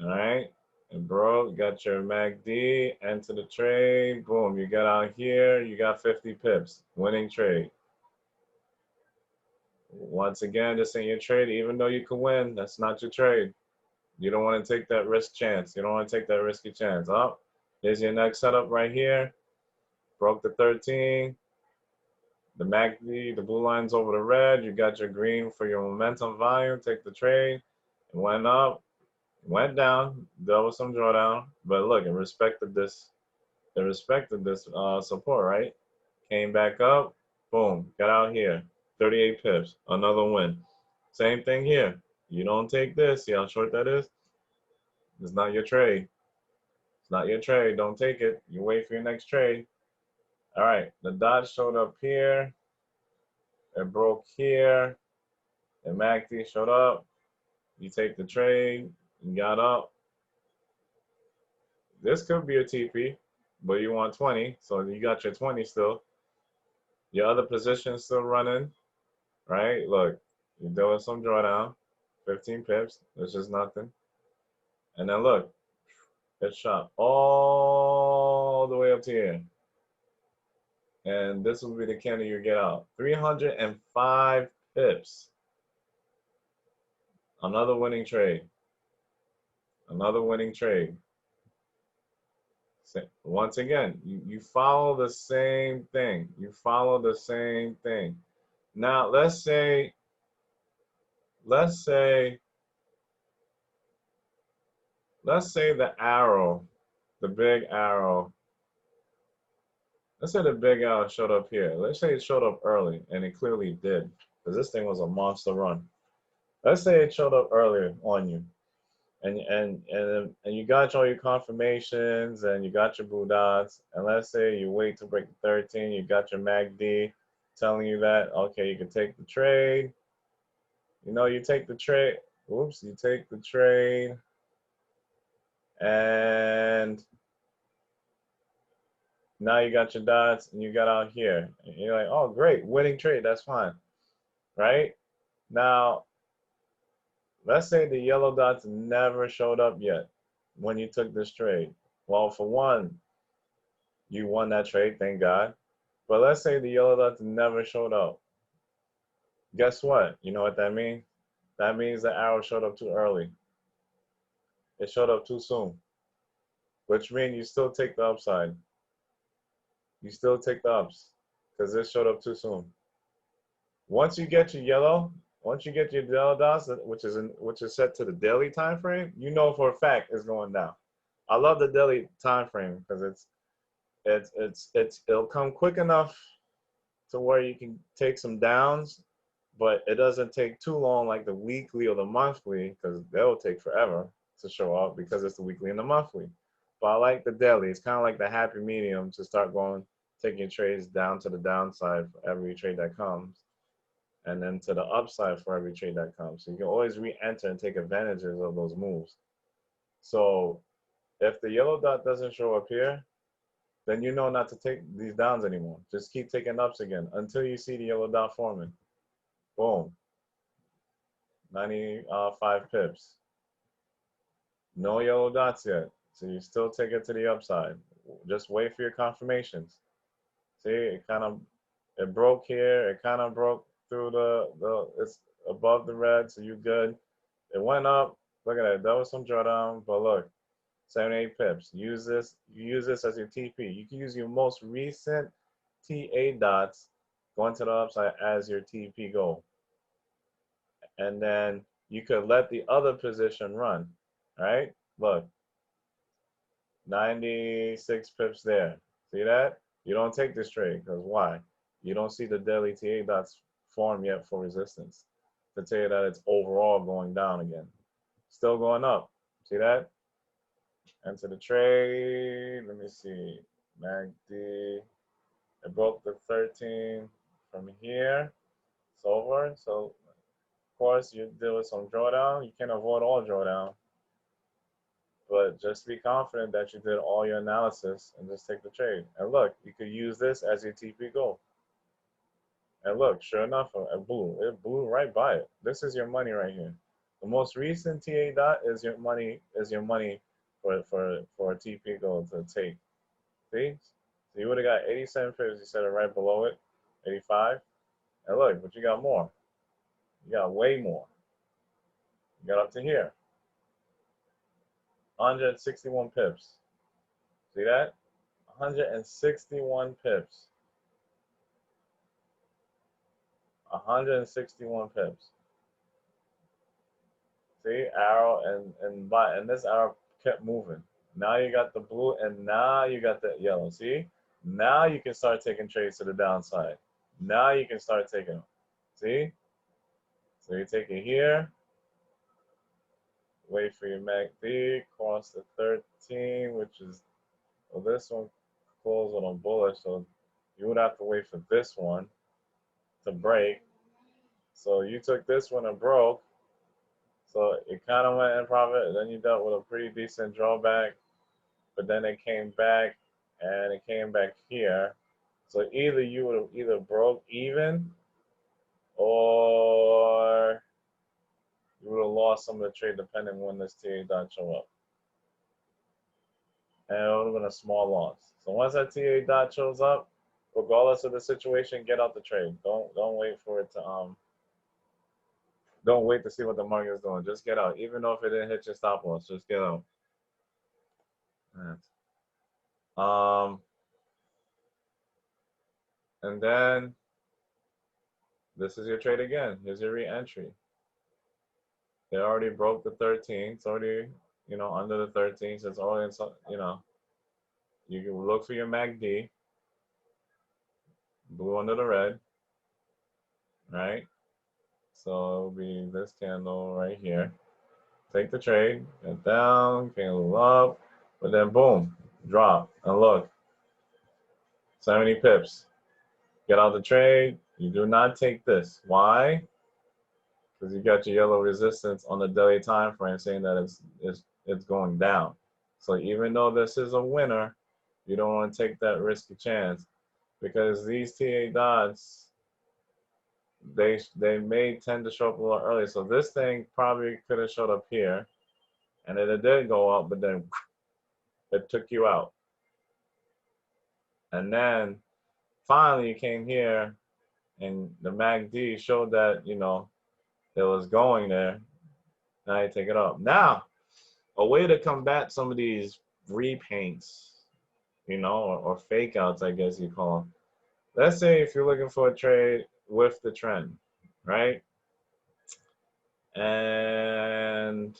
All right? And bro, you got your MACD, enter the trade, boom. You got out here, you got 50 pips, winning trade. Once again, this ain't your trade. Even though you can win, that's not your trade. You don't want to take that risk chance. You don't want to take that risky chance. Oh, here's your next setup right here. Broke the 13. The MACD, the blue line's over the red. You got your green for your momentum volume. Take the trade. It went up, went down. There was some drawdown. But look, it respected this. It respected this support, right? Came back up. Boom. Got out here. 38 pips. Another win. Same thing here. You don't take this. See how short that is? It's not your trade. It's not your trade. Don't take it. You wait for your next trade. All right. The dot showed up here. It broke here. The MACD showed up. You take the trade. You got up. This could be a TP. but you want 20, so you got your 20 still. Your other position still running, right? Look, you're doing some drawdown, 15 pips, it's just nothing. And then look, it shot all the way up to here. And this will be the candle you get out. 305 pips. Another winning trade. Another winning trade. Once again, you follow the same thing. You follow the same thing. Now, let's say the arrow, the big arrow, let's say the big arrow showed up here. Let's say it showed up early, and it clearly did, because this thing was a monster run. Let's say it showed up earlier on you, and you got all your confirmations, and you got your blue dots, and let's say you wait to break the 13, you got your MACD telling you that, okay, you can take the trade. You know, you take the trade, oops, you take the trade, and now you got your dots and you got out here. And you're like, oh, great, winning trade, that's fine, right? Now, let's say the yellow dots never showed up yet when you took this trade. Well, for one, you won that trade, thank God. But let's say the yellow dots never showed up. Guess what? You know what that means? That means the arrow showed up too early. It showed up too soon, which means you still take the upside. You still take the ups because this showed up too soon. Once you get your yellow, once you get your yellow dots, which is set to the daily time frame, you know for a fact it's going down. I love the daily time frame because it'll come quick enough to where you can take some downs, but it doesn't take too long like the weekly or the monthly, because they'll take forever to show up because it's the weekly and the monthly. But I like the daily. It's kind of like the happy medium to start going, taking trades down to the downside for every trade that comes, and then to the upside for every trade that comes. So you can always re-enter and take advantages of those moves. So if the yellow dot doesn't show up here, then you know not to take these downs anymore. Just keep taking ups again until you see the yellow dot forming. Boom. 95 pips. No yellow dots yet. So you still take it to the upside. Just wait for your confirmations. See, it broke here. It kind of broke through it's above the red, so you good. It went up. Look at that. That was some drawdown, but look, 78 pips. Use this as your TP. You can use your most recent TA dots going to the upside as your TP goal. And then you could let the other position run, right? Look, 96 pips there. See that? You don't take this trade because why? You don't see the daily TA dots form yet for resistance to tell you that it's overall going down again. Still going up. See that? Enter the trade. Let me see. MACD. It broke the 13 from here. It's over. So, of course, you deal with some drawdown. You can't avoid all drawdown. But just be confident that you did all your analysis and just take the trade. And look, you could use this as your TP goal. And look, sure enough, it blew right by it. This is your money right here. The most recent TA dot is your money for a TP goal to take. See? So you would have got 87 pips. You set it right below it, 85. And look, but you got more. You got way more. You got up to here. 161 pips. See that? 161 pips. 161 pips. See, arrow and this arrow kept moving. Now you got the blue and now you got the yellow. See? Now you can start taking trades to the downside. Now you can start taking them. See? So you take it here. Wait for your MACD, cross the 13, which is, well, this one closed on a bullish, so you would have to wait for this one to break. So you took this one and broke. So it kind of went in profit. Then you dealt with a pretty decent drawback, but then it came back and it came back here. So either you would have either broke even or you would have lost some of the trade depending when this TA dot show up. And it would have been a small loss. So once that TA dot shows up, regardless of the situation, get out the trade. Don't wait for it to don't wait to see what the market is doing. Just get out. Even though if it didn't hit your stop loss, just get out. And then this is your trade again. Here's your re-entry. They already broke the 13. It's already, under the 13. So it's already, you can look for your MACD, blue under the red, right? So it'll be this candle right here. Take the trade, get down, candle up, but then boom, drop. And look, 70 pips. Get out the trade. You do not take this. Why? Because you got your yellow resistance on the daily time frame saying that it's going down. So even though this is a winner, you don't want to take that risky chance because these TA dots, they may tend to show up a little early. So this thing probably could have showed up here, and then it did go up, but then it took you out. And then finally you came here, and the MACD showed that it was going there. Now you take it up. Now, a way to combat some of these repaints, or fake outs, I guess you call them. Let's say if you're looking for a trade with the trend, right? And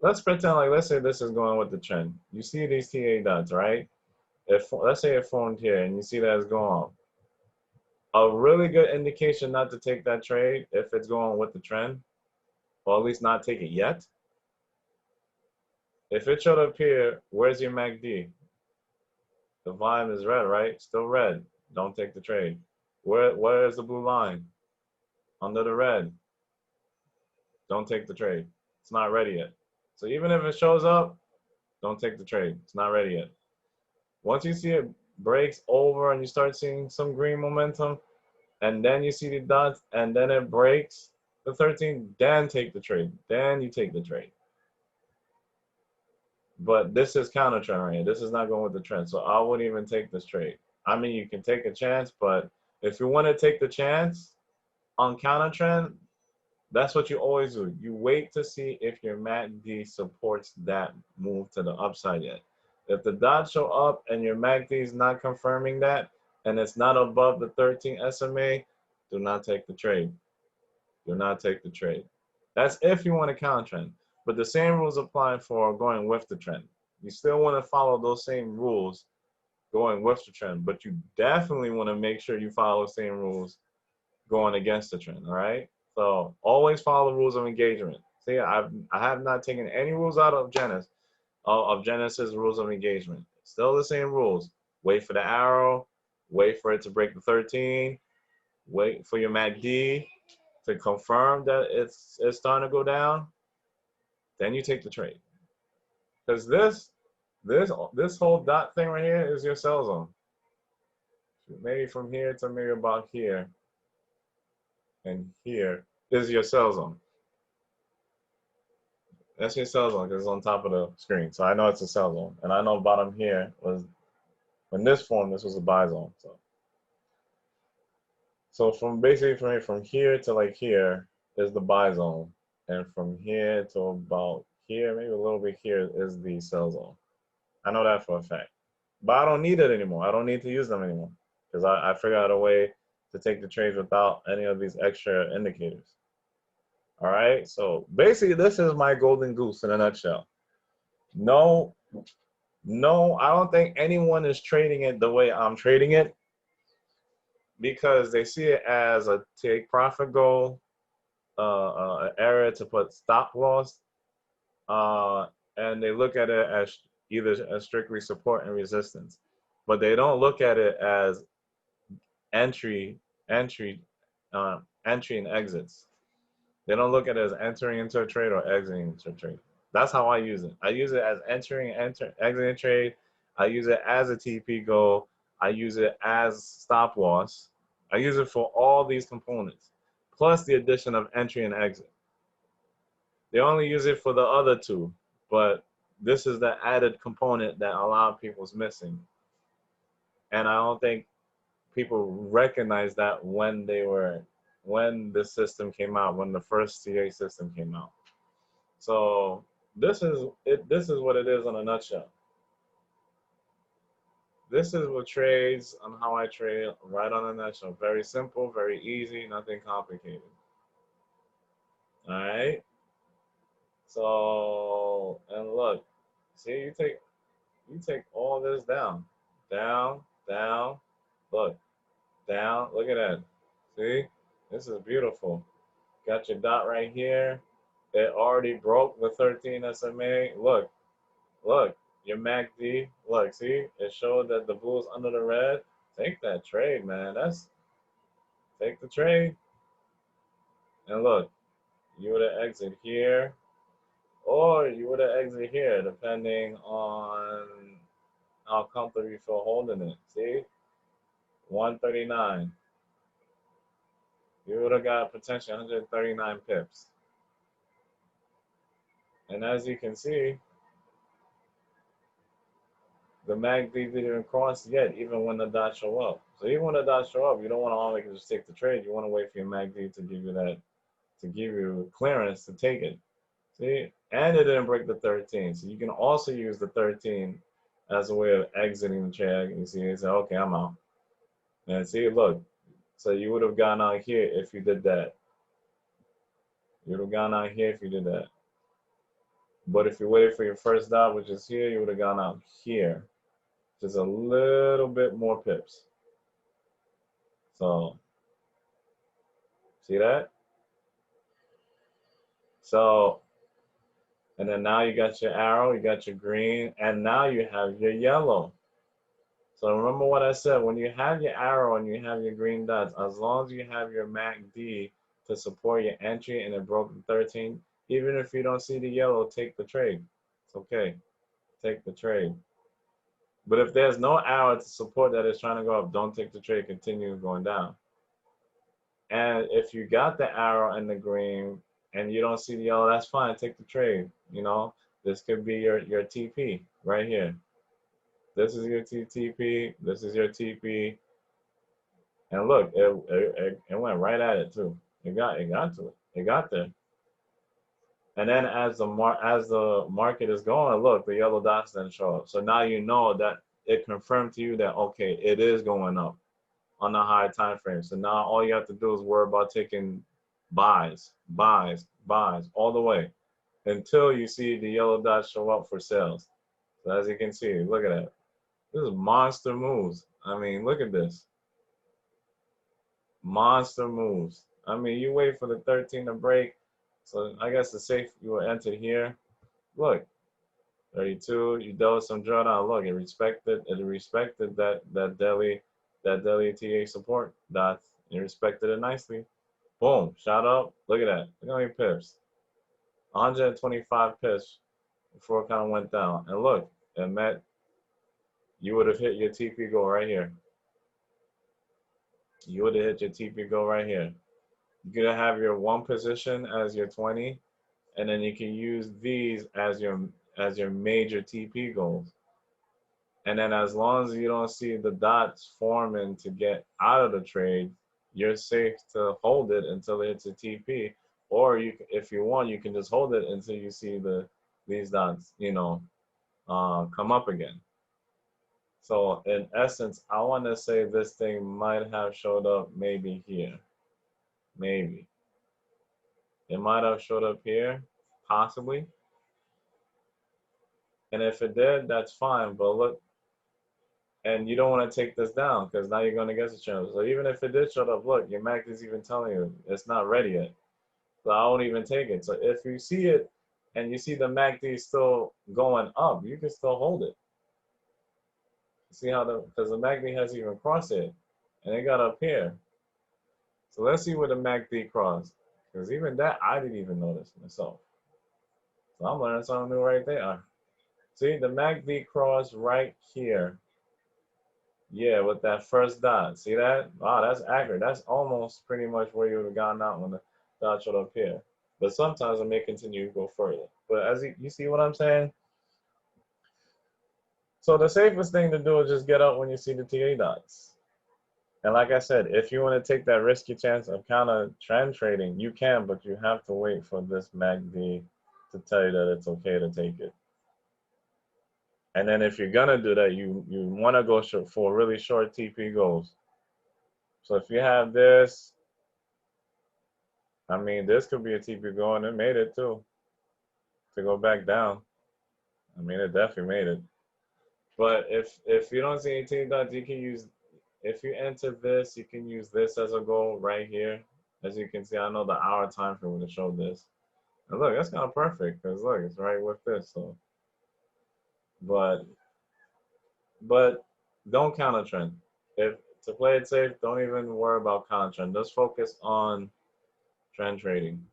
let's pretend let's say this is going with the trend. You see these TA dots, right? Let's say it formed here and you see that it's going up. A really good indication not to take that trade if it's going with the trend, or at least not take it yet. If it showed up here, where's your MACD? The volume is red, right? Still red. Don't take the trade. Where is the blue line? Under the red. Don't take the trade. It's not ready yet. So even if it shows up, don't take the trade. It's not ready yet. Once you see it breaks over and you start seeing some green momentum, and then you see the dots, and then it breaks the 13, then take the trade. Then you take the trade. But this is counter trend right here. This is not going with the trend. So I wouldn't even take this trade. I mean, you can take a chance, but if you want to take the chance on counter trend, that's what you always do. You wait to see if your MACD supports that move to the upside yet. If the dots show up and your MACD is not confirming that, and it's not above the 13 SMA, do not take the trade. Do not take the trade. That's if you want to counter trend. But the same rules apply for going with the trend. You still want to follow those same rules going with the trend, but you definitely want to make sure you follow the same rules going against the trend, all right? So always follow the rules of engagement. See, I have not taken any rules out of Genesis rules of engagement. Still the same rules. Wait for the arrow, wait for it to break the 13, wait for your MACD to confirm that it's starting to go down, then you take the trade. Because this whole dot thing right here is your sell zone. Maybe from here to maybe about here, and here is your sell zone. That's your sell zone because it's on top of the screen. So I know it's a sell zone. And I know bottom here was, when this formed, this was a buy zone. So from basically from here to here is the buy zone. And from here to about here, maybe a little bit here, is the sell zone. I know that for a fact. But I don't need it anymore. I don't need to use them anymore because I figured out a way to take the trades without any of these extra indicators. All right, so basically this is my golden goose in a nutshell. No, I don't think anyone is trading it the way I'm trading it because they see it as a take profit goal, an area to put stop loss, and they look at it as either as strictly support and resistance, but they don't look at it as entry and exits. They don't look at it as entering into a trade or exiting into a trade. That's how I use it. I use it as exiting a trade. I use it as a TP goal. I use it as stop loss. I use it for all these components, plus the addition of entry and exit. They only use it for the other two, but this is the added component that a lot of people's missing. And I don't think people recognize that when the system came out, when the first CA system came out. So this is it. This is what it is in a nutshell. This is what trades on how I trade right on a nutshell. Very simple, very easy, nothing complicated. All right. So and look, see you take all this down, down, down. Look, down. Look at that. See, this is beautiful. Got your dot right here. It already broke the 13 SMA. Look, look, your MACD. Look, see, it showed that the blue's under the red. Take that trade, man. Take the trade. And look, you would have exit here, or you would have exit here, depending on how comfortable you feel holding it. See, 139. You would have got potentially 139 pips. And as you can see, the MACD didn't even cross yet, even when the dots show up. So even when the dots show up, you don't want to automatically just take the trade. You want to wait for your MACD to give you that, to give you clearance to take it. See, and it didn't break the 13. So you can also use the 13 as a way of exiting the trade. You see, you say, okay, I'm out. And see, look, so you would have gone out here if you did that. You would have gone out here if you did that. But if you waited for your first dot, which is here, you would have gone out here. Just a little bit more pips. So, see that? So, and then now you got your arrow, you got your green, and now you have your yellow. So remember what I said, when you have your arrow and you have your green dots, as long as you have your MACD to support your entry and it broke the 13, even if you don't see the yellow, take the trade. It's okay, take the trade. But if there's no arrow to support that it's trying to go up, don't take the trade, continue going down. And if you got the arrow and the green and you don't see the yellow, that's fine, take the trade. You know, this could be your TP right here. This is your TP, this is your TP. And look, it went right at it too. It got to it. It got there. And then as the market is going, look, the yellow dots then show up. So now you know that it confirmed to you that okay, it is going up on the higher time frame. So now all you have to do is worry about taking buys, buys, buys all the way until you see the yellow dots show up for sales. So as you can see, look at that. This is monster moves. I mean, look at this. Monster moves. I mean, you wait for the 13 to break. So I guess the safe you will enter here. Look, 32. You dealt with some drawdown. Look, it respected that daily TA support dot. It respected it nicely. Boom, shot up. Look at that. Look how many pips. 125 pips before it kind of went down. And look, it met. You would have hit your TP goal right here. You would have hit your TP goal right here. You're gonna have your one position as your 20, and then you can use these as your major TP goals. And then as long as you don't see the dots forming to get out of the trade, you're safe to hold it until it hits a TP. Or you, if you want, you can just hold it until you see these dots, come up again. So in essence, I want to say this thing might have showed up maybe here. Maybe. It might have showed up here, possibly. And if it did, that's fine. But look, and you don't want to take this down because now you're going to get the channel. So even if it did show up, look, your Mac is even telling you it's not ready yet. So I won't even take it. So if you see it and you see the MACD still going up, you can still hold it. See how because the MACD hasn't even crossed it and it got up here. So let's see where the MACD crossed. Because even that, I didn't even notice myself. So I'm learning something new right there. See the MACD cross right here. Yeah, with that first dot. See that? Wow, that's accurate. That's almost pretty much where you would have gotten out when the dot showed up here. But sometimes it may continue to go further. But as you see what I'm saying? So the safest thing to do is just get up when you see the TA dots. And like I said, if you want to take that risky chance of kind of trend trading, you can, but you have to wait for this MACD to tell you that it's okay to take it. And then if you're gonna do that, you want to go short for really short TP goals. So if you have this, I mean, this could be a TP goal, and it made it too to go back down. I mean, it definitely made it. But if you don't see any TP dots, you can use, if you enter this, you can use this as a goal right here. As you can see, I know the hour time frame would have showed this. And look, that's kind of perfect because look, it's right with this. So, but don't counter trend. If to play it safe, don't even worry about counter trend. Just focus on trend trading.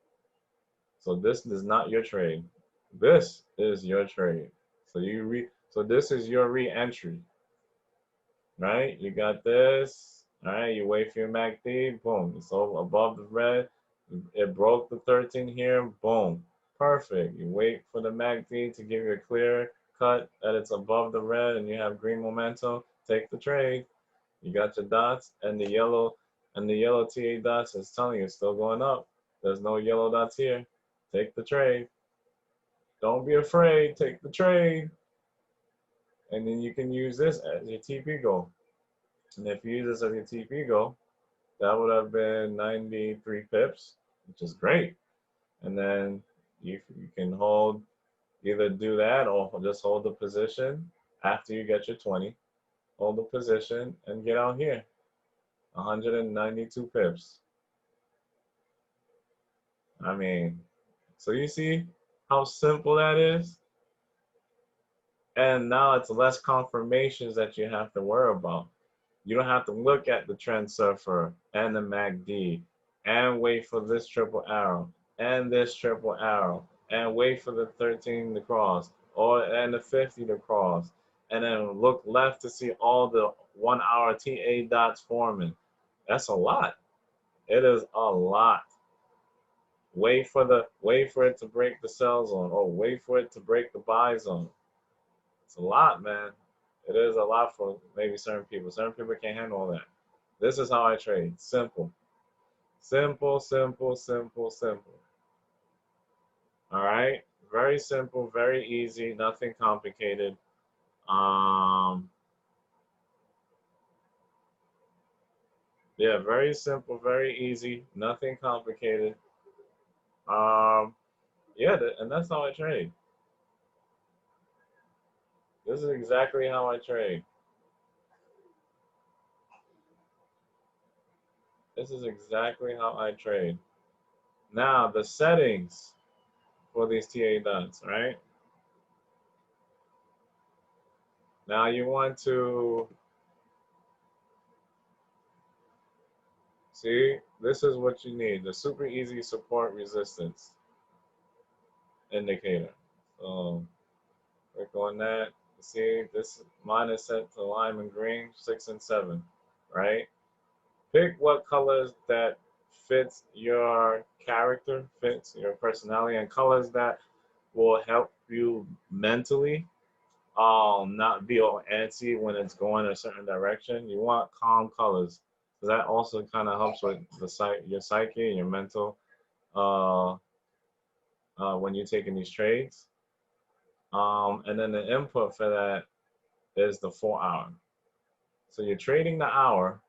So this is not your trade. This is your trade. So this is your re-entry, right? You got this. All right, you wait for your MACD. Boom. It's over above the red. It broke the 13 here. Boom. Perfect. You wait for the MACD to give you a clear cut that it's above the red and you have green momentum. Take the trade. You got your dots and the yellow TA dots is telling you it's still going up. There's no yellow dots here. Take the trade. Don't be afraid. Take the trade. And then you can use this as your TP goal. And if you use this as your TP goal, that would have been 93 pips, which is great. And then you can hold, either do that or just hold the position after you get your 20. Hold the position and get out here. 192 pips. I mean, so you see how simple that is? And now it's less confirmations that you have to worry about. You don't have to look at the trend surfer and the MACD and wait for this triple arrow and this triple arrow and wait for the 13 to cross and the 50 to cross and then look left to see all the 1 hour TA dots forming. That's a lot. It is a lot. Wait for it to break the sell zone or wait for it to break the buy zone. It's a lot, man. It is a lot for maybe certain people. Certain people can't handle all that. This is how I trade. Simple. Simple, simple, simple, simple. All right? Very simple, very easy, nothing complicated. Yeah, very simple, very easy, nothing complicated. Yeah, and that's how I trade. This is exactly how I trade. This is exactly how I trade. Now, the settings for these TA dots, right? Now you want to see, this is what you need, the super easy support resistance indicator. So click on that. See, this mine is set to lime and green, 6 and 7, right? Pick what colors that fits your character, fits your personality, and colors that will help you mentally not be all antsy when it's going a certain direction. You want calm colors. So that also kind of helps with your psyche and your mental when you're taking these trades. And then the input for that is the 4 hour. So you're trading the hour,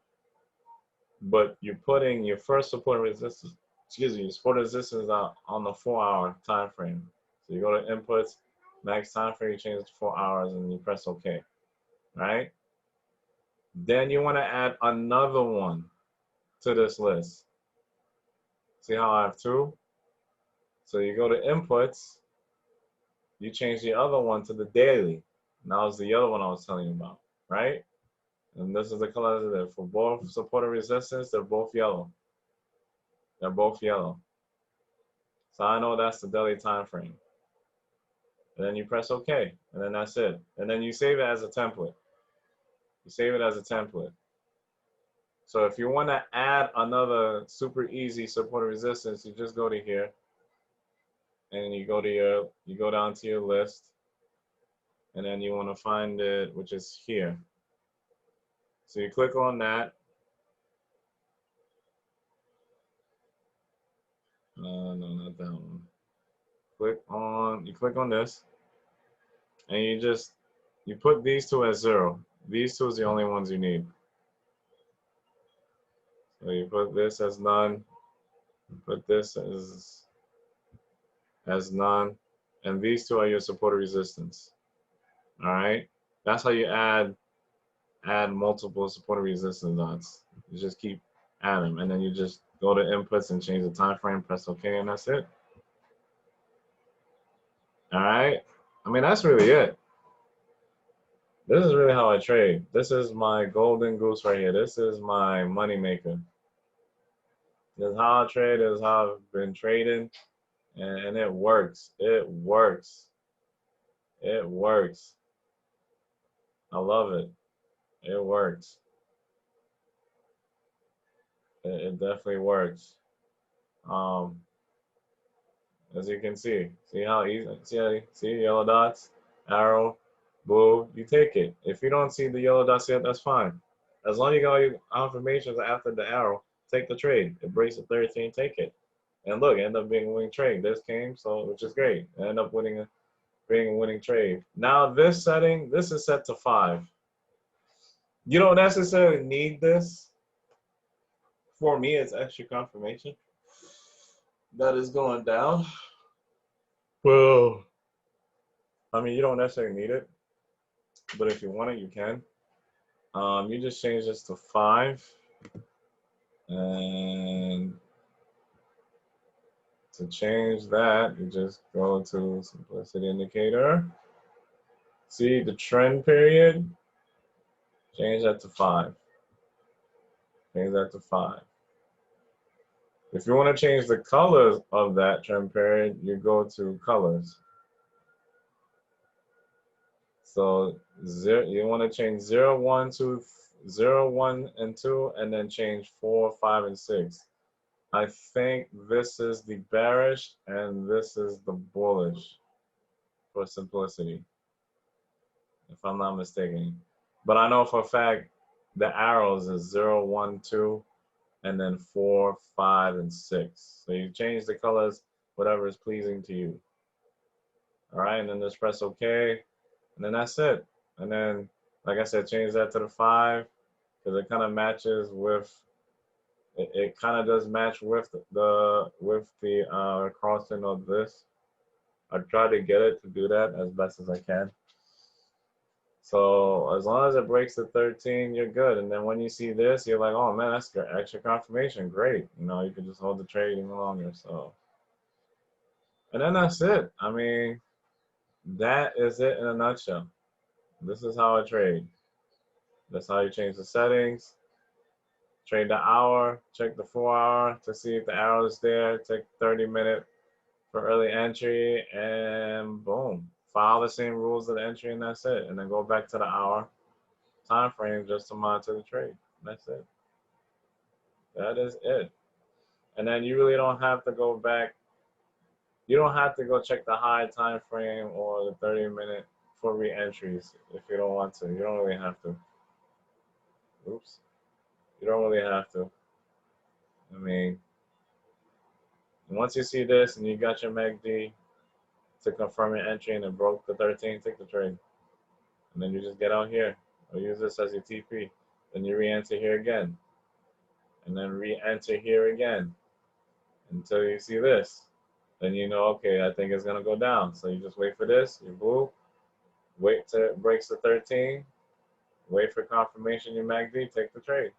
but you're putting your first support resistance, support resistance out on the 4 hour time frame. So you go to inputs, max time frame, you change it to 4 hours, and you press OK, right? Then you want to add another one to this list. See how I have two? So you go to inputs, you change the other one to the daily. And that was the other one I was telling you about, right? And this is the colors there. For both support and resistance, they're both yellow. They're both yellow. So I know that's the daily time frame. and then you press OK, and then that's it. And then you save it as a template. You save it as a template. So if you want to add another super easy support resistance, you just go to here, and you go down to your list, and then you want to find it, which is here. So you click on that. No, not that one. You click on this, and you put these two as 0. These two is the only ones you need. So you put this as none, put this as none, and these two are your supported resistance. All right, that's how you add multiple supported resistance dots. You just keep adding them, and then you just go to inputs and change the time frame, press OK, and that's it. All right, I mean, that's really it. This is really how I trade. This is my golden goose right here. This is my money maker. This is how I trade. This is how I've been trading, and it works. It works. It works. I love it. It works. It definitely works. As you can see how easy. See yellow dots, arrow, blue. You take it. If you don't see the yellow dots yet, that's fine. As long as you got your confirmations after the arrow, take the trade. It breaks the 13, take it. And look, it ended up being a winning trade. This came, so which is great. I end up being a winning trade. Now this setting, this is set to 5. You don't necessarily need this. For me, it's extra confirmation that is going down. Well, I mean, you don't necessarily need it, but if you want it, you can. You just change this to 5, and to change that, you just go to simplicity indicator. See the trend period, change that to 5. Change that to 5. If you want to change the colors of that trend period, you go to colors. So you want to change 0, 1, 2, 0, 1, and 2, and then change 4, 5, and 6. I think this is the bearish and this is the bullish for simplicity, if I'm not mistaken. But I know for a fact the arrows is 0, 1, 2, and then 4, 5, and 6. So you change the colors, whatever is pleasing to you. All right, and then just press OK, and then that's it. And then, like I said, change that to the 5 because it kind of matches with. It kind of does match with the crossing of this. I try to get it to do that as best as I can. So as long as it breaks the 13, you're good. And then when you see this, you're like, oh man, that's extra confirmation. Great. You know, you can just hold the trade even longer. So, and then that's it. I mean, that is it in a nutshell. This is how I trade. That's how you change the settings. Trade the hour, check the 4-hour to see if the arrow is there. Take 30-minute for early entry, and boom, follow the same rules of the entry, and that's it. And then go back to the hour time frame just to monitor the trade. That's it. That is it. And then you really don't have to go back. You don't have to go check the high time frame or the 30-minute for re-entries if you don't want to. You don't really have to. Oops. You don't really have to. I mean, once you see this and you got your MACD to confirm your entry and it broke the 13, take the trade. And then you just get out here or use this as your TP. Then you re-enter here again. And then re-enter here again until you see this. Then you know, okay, I think it's gonna go down. So you just wait for this, you move, wait till it breaks the 13, wait for confirmation your MACD, take the trade.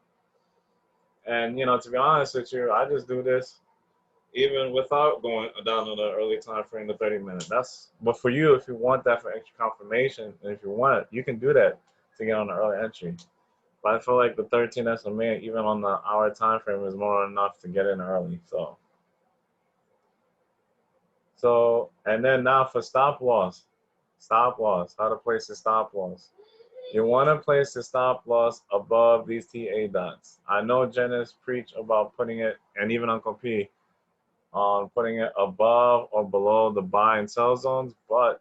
And you know, to be honest with you, I just do this even without going down to the early time frame, the 30-minute. But for you, if you want that for extra confirmation, and if you want it, you can do that to get on the early entry. But I feel like the 13 SMA, even on the hour time frame, is more than enough to get in early. So and then now for stop loss. Stop loss, how to place the stop loss. You want to place the stop loss above these TA dots. I know Janice preach about putting it, and even Uncle P, on putting it above or below the buy and sell zones, but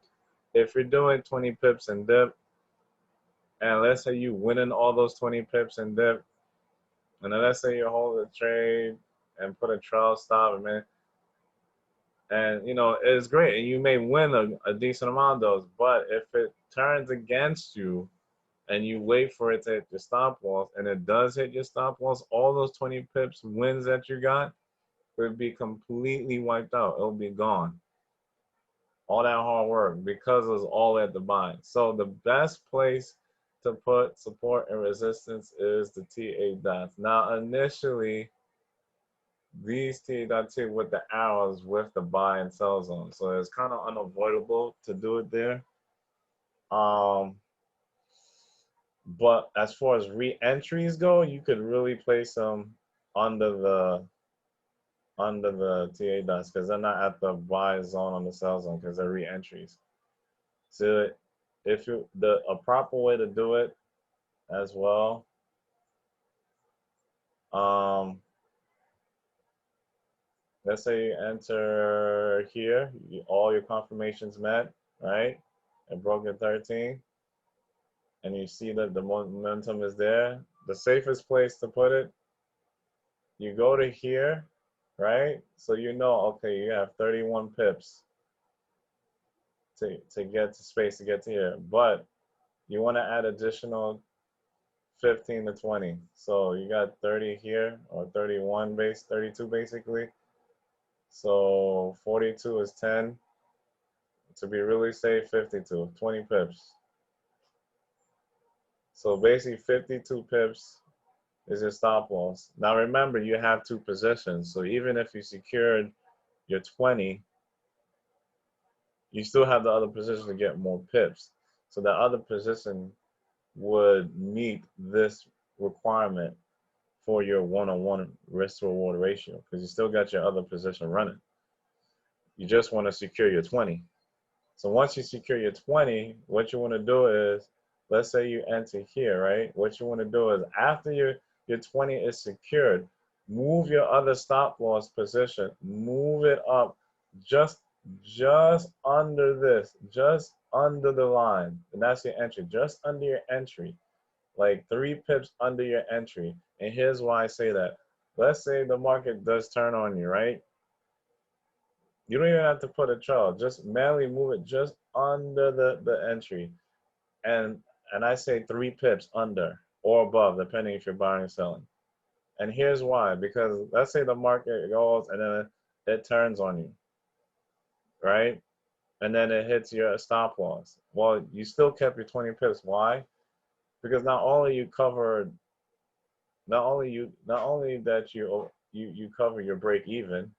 if you're doing 20 pips and dip, and let's say you winning all those 20 pips and dip, and then let's say you hold a trade and put a trail stop, and you know it's great, and you may win a decent amount of those. But if it turns against you, and you wait for it to hit your stop loss, and it does hit your stop loss, all those 20 pips wins that you got will be completely wiped out. It'll be gone. All that hard work because it's all at the buy. So the best place to put support and resistance is the TA dots. Now initially, these TA dots here with the arrows with the buy and sell zone. So it's kind of unavoidable to do it there. But as far as re-entries go, you could really place them under the TA dots because they're not at the buy zone on the sell zone because they're re-entries. So if you a proper way to do it as well, let's say you enter here, all your confirmations met, right? It broke at 13, and you see that the momentum is there. The safest place to put it, you go to here, right? So you know, okay, you have 31 pips to get to space to get to here, but you want to add additional 15 to 20. So you got 30 here, or 31 base, 32 basically. So 42 is 10. To be really safe, 52, 20 pips. So basically 52 pips is your stop loss. Now remember, you have two positions. So even if you secured your 20, you still have the other position to get more pips. So the other position would meet this requirement for your one-on-one risk to reward ratio because you still got your other position running. You just want to secure your 20. So once you secure your 20, what you want to do is, let's say you enter here, right? What you want to do is after your 20 is secured, move your other stop loss position, move it up just under this, just under the line. And that's your entry, just under your entry, like 3 pips under your entry. And here's why I say that. Let's say the market does turn on you, right? You don't even have to put a trail. Just manually move it just under the entry. And I say 3 pips under or above, depending if you're buying or selling. And here's why. Because let's say the market goes and then it turns on you, right? And then it hits your stop loss. Well, you still kept your 20 pips. Why? Because not only you covered, not only that you cover your break even,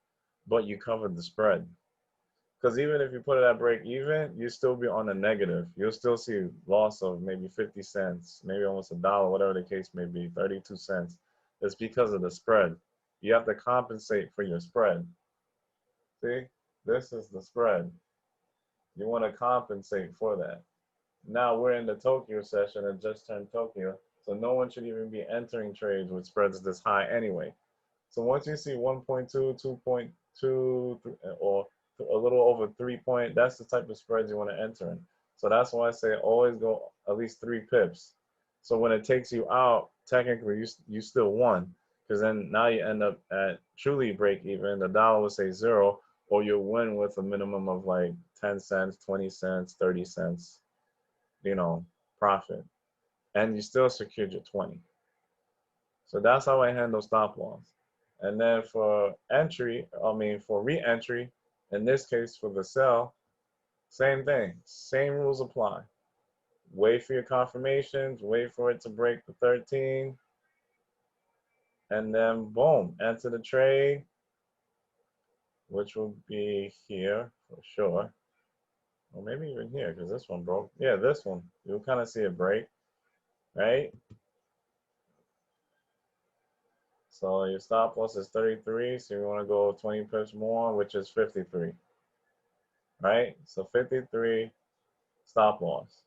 but you covered the spread. Because even if you put it at break even, you still be on a negative. You'll still see loss of maybe 50 cents, maybe almost a dollar, whatever the case may be, 32 cents. It's because of the spread. You have to compensate for your spread. See, this is the spread. You want to compensate for that. Now we're in the Tokyo session. It just turned Tokyo. So no one should even be entering trades with spreads this high anyway. So once you see 1.2, 2.2, or a little over 3 point, that's the type of spreads you want to enter in. So that's why I say always go at least 3 pips. So when it takes you out, technically you still won, because then now you end up at truly break even. The dollar will say 0, or you'll win with a minimum of like 10 cents, 20 cents, 30 cents, profit. And you still secured your 20. So that's how I handle stop loss. And then for re-entry, in this case for the sell, same thing, same rules apply. Wait for your confirmations, wait for it to break the 13, and then boom, enter the trade, which will be here for sure. Or maybe even here, because this one broke. Yeah, this one. You'll kind of see it break, right? So your stop loss is 33, so you want to go 20 pips more, which is 53, right? So 53 stop loss.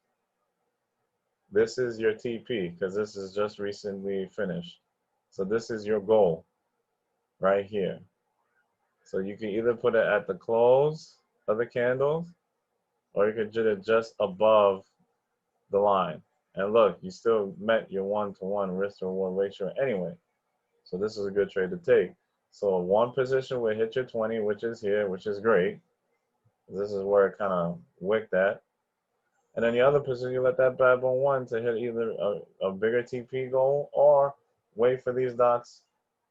This is your TP because this is just recently finished. So this is your goal right here. So you can either put it at the close of the candles, or you could do it just above the line. And look, you still met your 1-to-1 risk to reward ratio anyway. So this is a good trade to take. So one position will hit your 20, which is here, which is great. This is where it kind of wicked at. And then the other position, you let that bad boy one to hit either a bigger TP goal or wait for these dots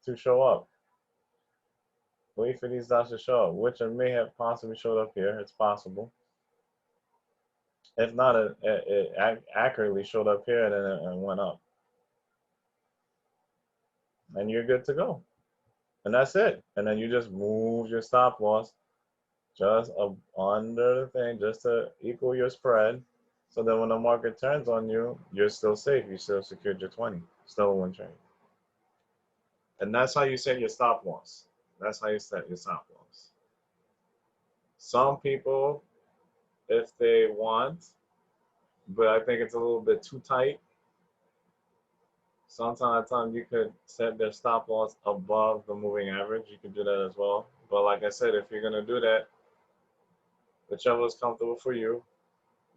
to show up. Wait for these dots to show up, which it may have possibly showed up here. It's possible. If not, it accurately showed up here and then it went up. And you're good to go. And that's it. And then you just move your stop loss just under the thing, just to equal your spread. So that when the market turns on you, you're still safe. You still secured your 20. Still a win trade. And that's how you set your stop loss. That's how you set your stop loss. Some people, if they want, but I think it's a little bit too tight. Sometimes you could set their stop loss above the moving average. You could do that as well. But like I said, if you're going to do that, whichever is comfortable for you,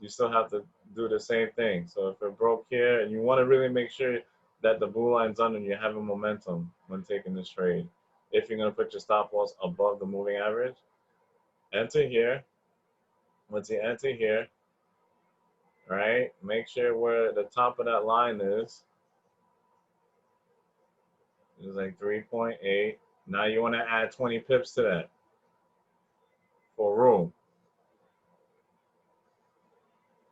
you still have to do the same thing. So if it broke here and you want to really make sure that the blue line's under and you're having momentum when taking this trade, if you're going to put your stop loss above the moving average, enter here. Once you enter here, right, make sure where the top of that line is like 3.8. Now you want to add 20 pips to that for room,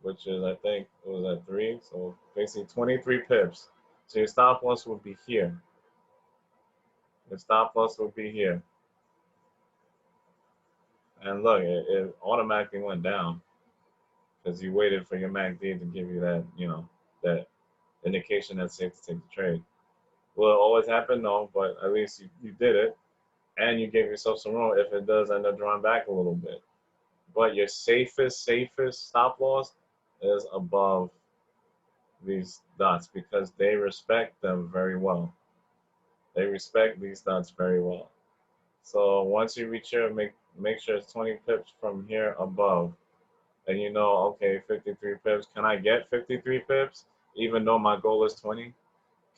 which is, I think, it was at 3. So basically 23 pips. So your stop loss will be here. The stop loss will be here. And look, it automatically went down because you waited for your MACD to give you that, that indication that's safe to take the trade. Will it always happen? No, but at least you did it. And you gave yourself some room if it does end up drawing back a little bit. But your safest stop loss is above these dots because they respect them very well. They respect these dots very well. So once you reach here, make sure it's 20 pips from here above. And you know, okay, 53 pips. Can I get 53 pips even though my goal is 20?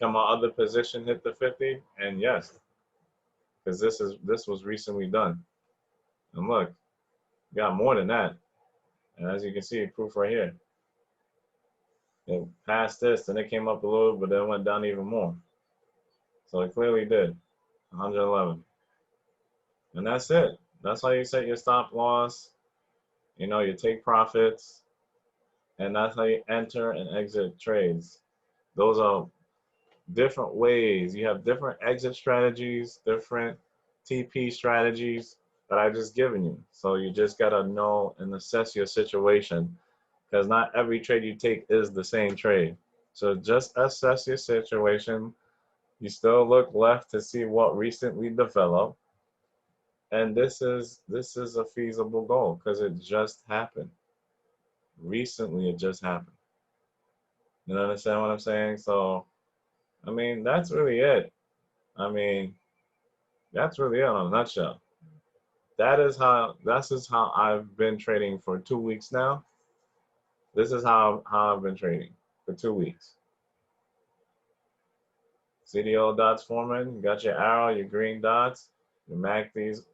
Can my other position hit the 50? And yes, because this was recently done. And look, got more than that. And as you can see, proof right here. It passed this, and it came up a little, but then went down even more. So it clearly did, 111. And that's it. That's how you set your stop loss. You take profits, and that's how you enter and exit trades. Those are different ways. You have different exit strategies, different TP strategies that I just given you. So you just gotta know and assess your situation, because not every trade you take is the same trade. So just assess your situation. You still look left to see what recently developed. And this is a feasible goal because it just happened. Recently, it just happened. You understand what I'm saying? So, I mean, that's really it. I mean, that's really it in a nutshell. This is how I've been trading for 2 weeks now. This is how I've been trading for 2 weeks. CDO dots forming, you got your arrow, your green dots, your MACDs,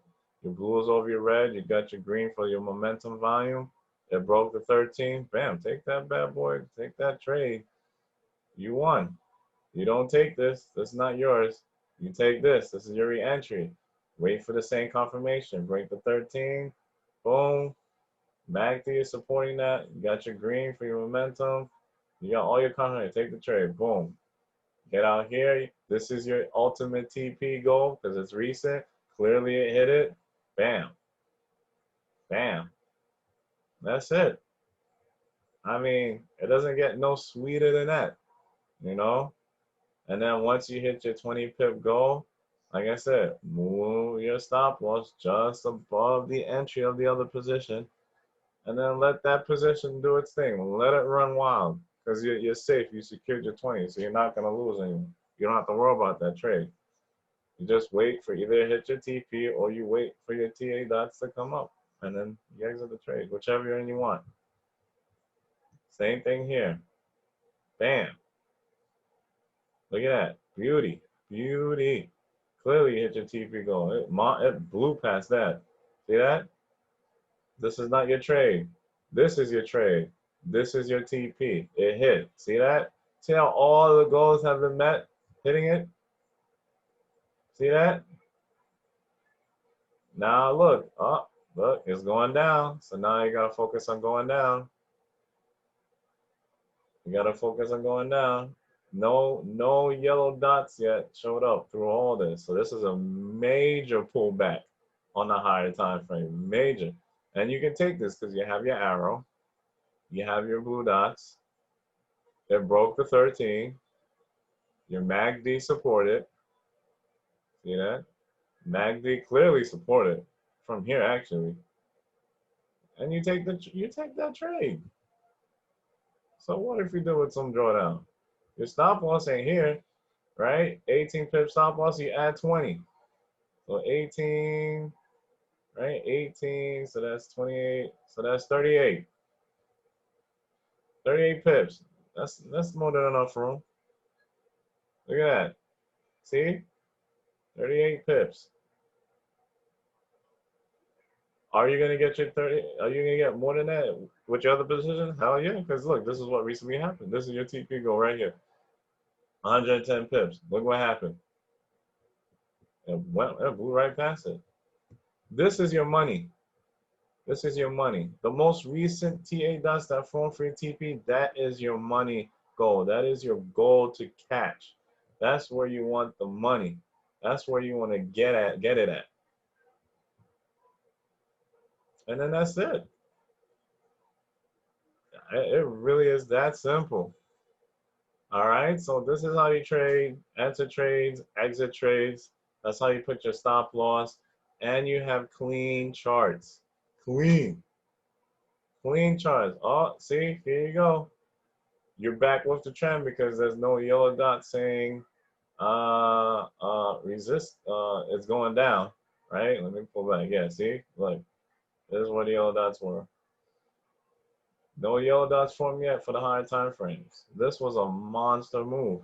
your blues over your red, you got your green for your momentum volume. It broke the 13, bam, take that bad boy, take that trade. You won. You don't take this, this is not yours. You take this is your re-entry. Wait for the same confirmation, break the 13, boom. MACD is supporting that. You got your green for your momentum. You got all your confirmation, take the trade, boom. Get out here. This is your ultimate TP goal because it's recent. Clearly it hit it. Bam. Bam. That's it. I mean, it doesn't get no sweeter than that, And then once you hit your 20 pip goal, like I said, move your stop loss just above the entry of the other position. and then let that position do its thing. Let it run wild because you're safe. You secured your 20, so you're not going to lose anything. You don't have to worry about that trade. You just wait for either hit your TP or you wait for your TA dots to come up, and then you exit the trade, whichever one you want. Same thing here. Bam. Look at that. Beauty. Beauty. Clearly you hit your TP goal. It blew past that. See that? This is not your trade. This is your trade. This is your TP. It hit. See that? See how all the goals have been met? Hitting it? See that? Now look. Oh, look, it's going down. So now you gotta focus on going down. You gotta focus on going down. No yellow dots yet showed up through all this. So this is a major pullback on the higher time frame. Major. And you can take this because you have your arrow. You have your blue dots. It broke the 13. Your MACD supported. See that? MACD clearly supported from here actually. And you take that trade. So what if you do with some drawdown? Your stop loss ain't here, right? 18 pip stop loss, you add 20. So 18, right? 18, so that's 28, so that's 38. 38 pips. That's more than enough room. Look at that. See? 38 pips. Are you gonna get your 30? Are you gonna get more than that with your other position? Hell yeah, because look, this is what recently happened. This is your TP goal right here. 110 pips. Look what happened. It blew right past it. This is your money. This is your money. The most recent TA dots that form for your TP, that is your money goal. That is your goal to catch. That's where you want the money. That's where you want to get it at. And then that's it. It really is that simple. All right, so this is how you trade, enter trades, exit trades. That's how you put your stop loss. And you have clean charts. Clean charts. Oh, see, here you go. You're back with the trend because there's no yellow dot saying resist, it's going down, right? Let me pull back. Yeah, see, look, this is where the yellow dots were. No yellow dots formed yet for the higher time frames. This was a monster move.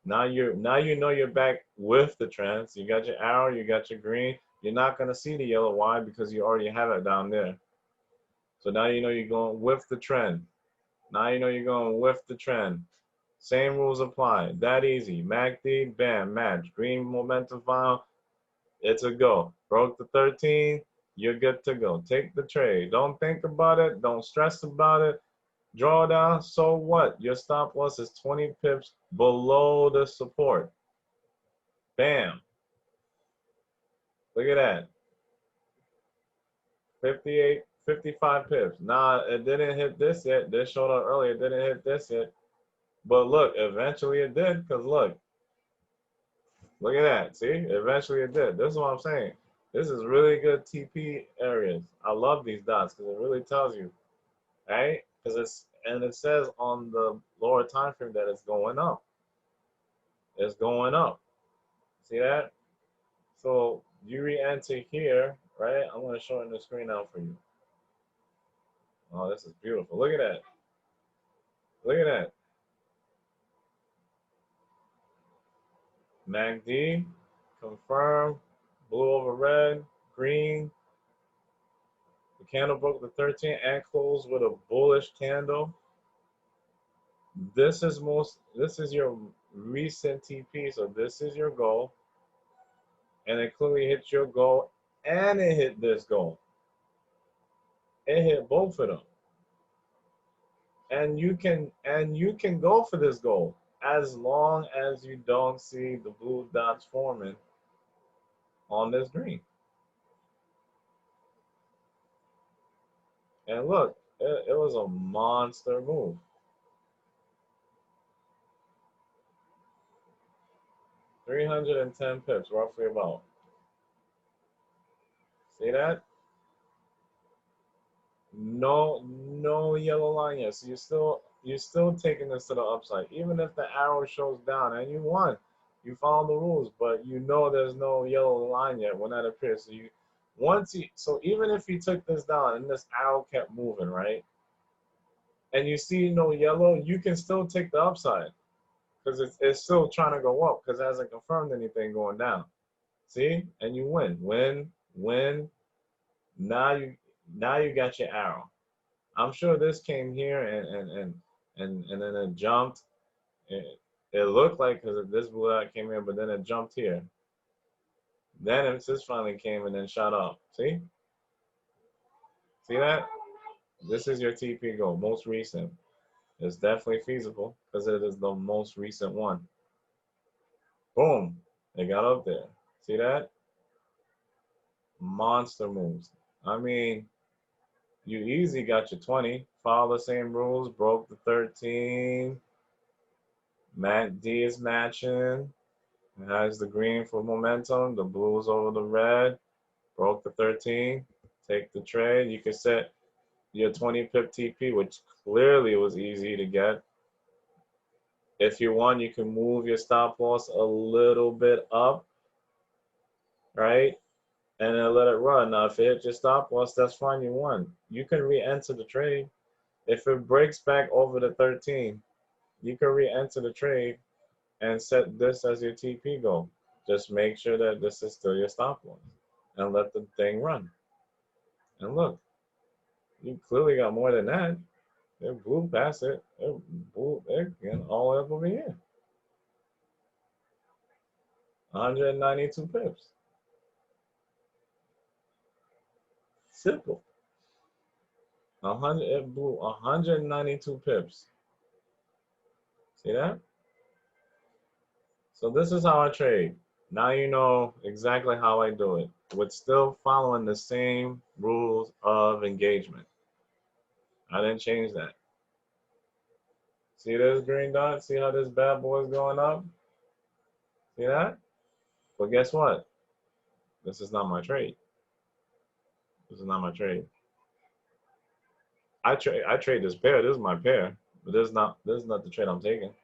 Now you know you're back with the trends. You got your arrow, you got your green. You're not gonna see the yellow. Why? Because you already have it down there. So now you know you're going with the trend. Now you know you're going with the trend. Same rules apply. That easy. MACD, bam, match. Green momentum file, it's a go. Broke the 13, you're good to go. Take the trade. Don't think about it. Don't stress about it. Drawdown, so what? Your stop loss is 20 pips below the support. Bam. Look at that. 58, 55 pips. Nah, it didn't hit this yet. This showed up earlier. It didn't hit this yet. But look, eventually it did, because look at that. See, eventually it did. This is what I'm saying. This is really good TP areas. I love these dots because it really tells you, right? Because it says on the lower time frame that it's going up. It's going up. See that? So you re-enter here, right? I'm going to shorten the screen out for you. Oh, this is beautiful. Look at that. Look at that. MACD, confirm, blue over red, green. The candle broke the 13 and closed with a bullish candle. This is your recent TP, so this is your goal. And it clearly hit your goal and it hit this goal. It hit both of them. And you can go for this goal as long as you don't see the blue dots forming on this green. And look, it was a monster move. $310 pips, roughly about. See that? no yellow line yet. So you're still taking this to the upside. Even if the arrow shows down and you won, you follow the rules, but you know there's no yellow line yet when that appears. So so even if you took this down and this arrow kept moving, right? And you see no yellow, you can still take the upside because it's still trying to go up because it hasn't confirmed anything going down. See? And you win. Now you got your arrow. I'm sure this came here and then it jumped. It looked like because this blue out came here, but then it jumped here. Then this finally came and then shot up. See? See that? This is your TP goal, most recent. It's definitely feasible because it is the most recent one. Boom. It got up there. See that? Monster moves. I mean, you easy got your 20. Follow the same rules. Broke the 13. Matt D is matching. It has the green for momentum. The blue is over the red. Broke the 13. Take the trade. You can set your 20 pip TP, which clearly was easy to get. If you want, you can move your stop loss a little bit up, right? And then let it run. Now, if it hits your stop loss, that's fine. You won. You can re-enter the trade. If it breaks back over the 13, you can re-enter the trade and set this as your TP goal. Just make sure that this is still your stop loss and let the thing run. And look, you clearly got more than that. It blew past it. It blew it all the way up over here. 192 pips. Simple. It blew 192 pips. See that? So this is how I trade. Now you know exactly how I do it, with still following the same rules of engagement. I didn't change that. See this green dot? See how this bad boy is going up? See that? But guess what? This is not my trade. This is not my trade. I trade this pair. This is my pair, but this is not the trade I'm taking.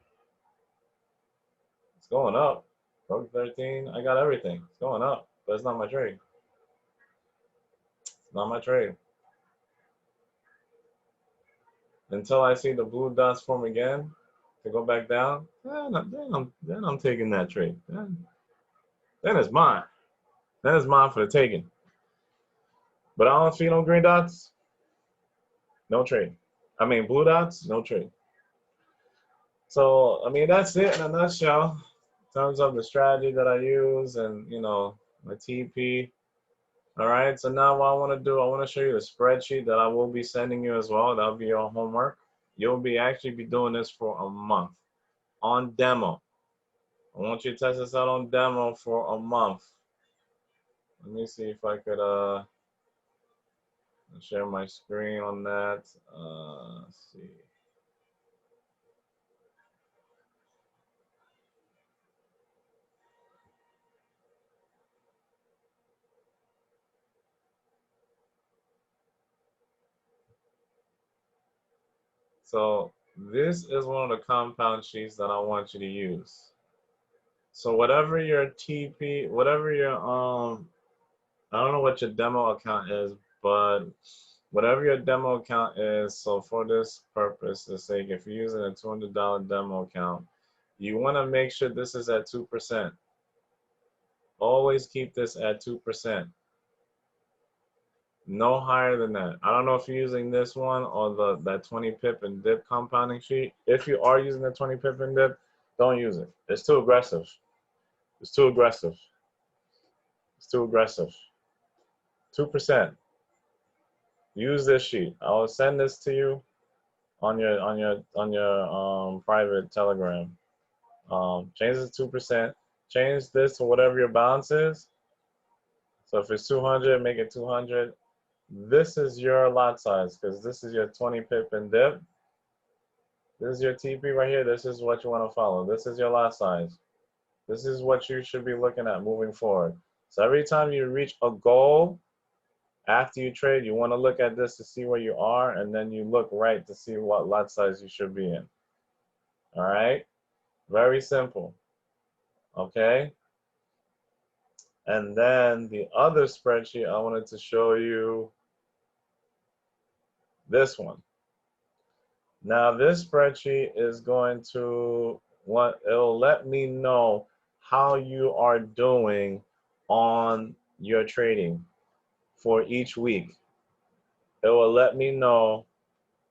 It's going up. Broke 13. I got everything. It's going up, but it's not my trade. It's not my trade. Until I see the blue dots form again to go back down, then I'm taking that trade. Then it's mine. Then it's mine for the taking. But I don't see no green dots, no trade. I mean blue dots, no trade. So I mean that's it in a nutshell. In terms of the strategy that I use and my TP. All right, so now what I want to do, I want to show you the spreadsheet that I will be sending you as well. That'll be your homework. You'll actually be doing this for a month on demo. I want you to test this out on demo for a month. Let me see if I could share my screen on that. Let's see. So this is one of the compound sheets that I want you to use. So whatever your TP, whatever your I don't know what your demo account is, but whatever your demo account is, so for this purpose, let's say if you're using a $200 demo account, you want to make sure this is at 2%. Always keep this at 2%. No higher than that. I don't know if you're using this one or that 20 pip and dip compounding sheet. If you are using the 20 pip and dip, don't use it. It's too aggressive. It's too aggressive. It's too aggressive. 2%. Use this sheet. I'll send this to you on your private Telegram. Change this to 2%. Change this to whatever your balance is. So if it's 200, make it 200. This is your lot size because this is your 20 pip and dip. This is your TP right here. This is what you want to follow. This is your lot size. This is what you should be looking at moving forward. So every time you reach a goal, After you trade, you want to look at this to see where you are, and then you look right to see what lot size you should be in. All right? Very simple. Okay? And then the other spreadsheet, I wanted to show you this one. Now, this spreadsheet is going to it'll let me know how you are doing on your trading for each week. It will let me know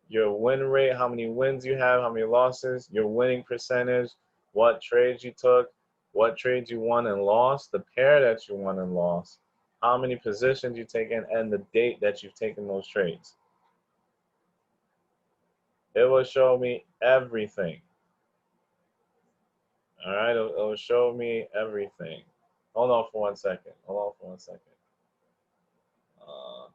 your win rate, how many wins you have, how many losses, your winning percentage, what trades you took, what trades you won and lost, the pair that you won and lost, how many positions you taken, and the date that you've taken those trades. It will show me everything. All right, it'll show me everything. Hold on for 1 second. Hold on for 1 second. Uh,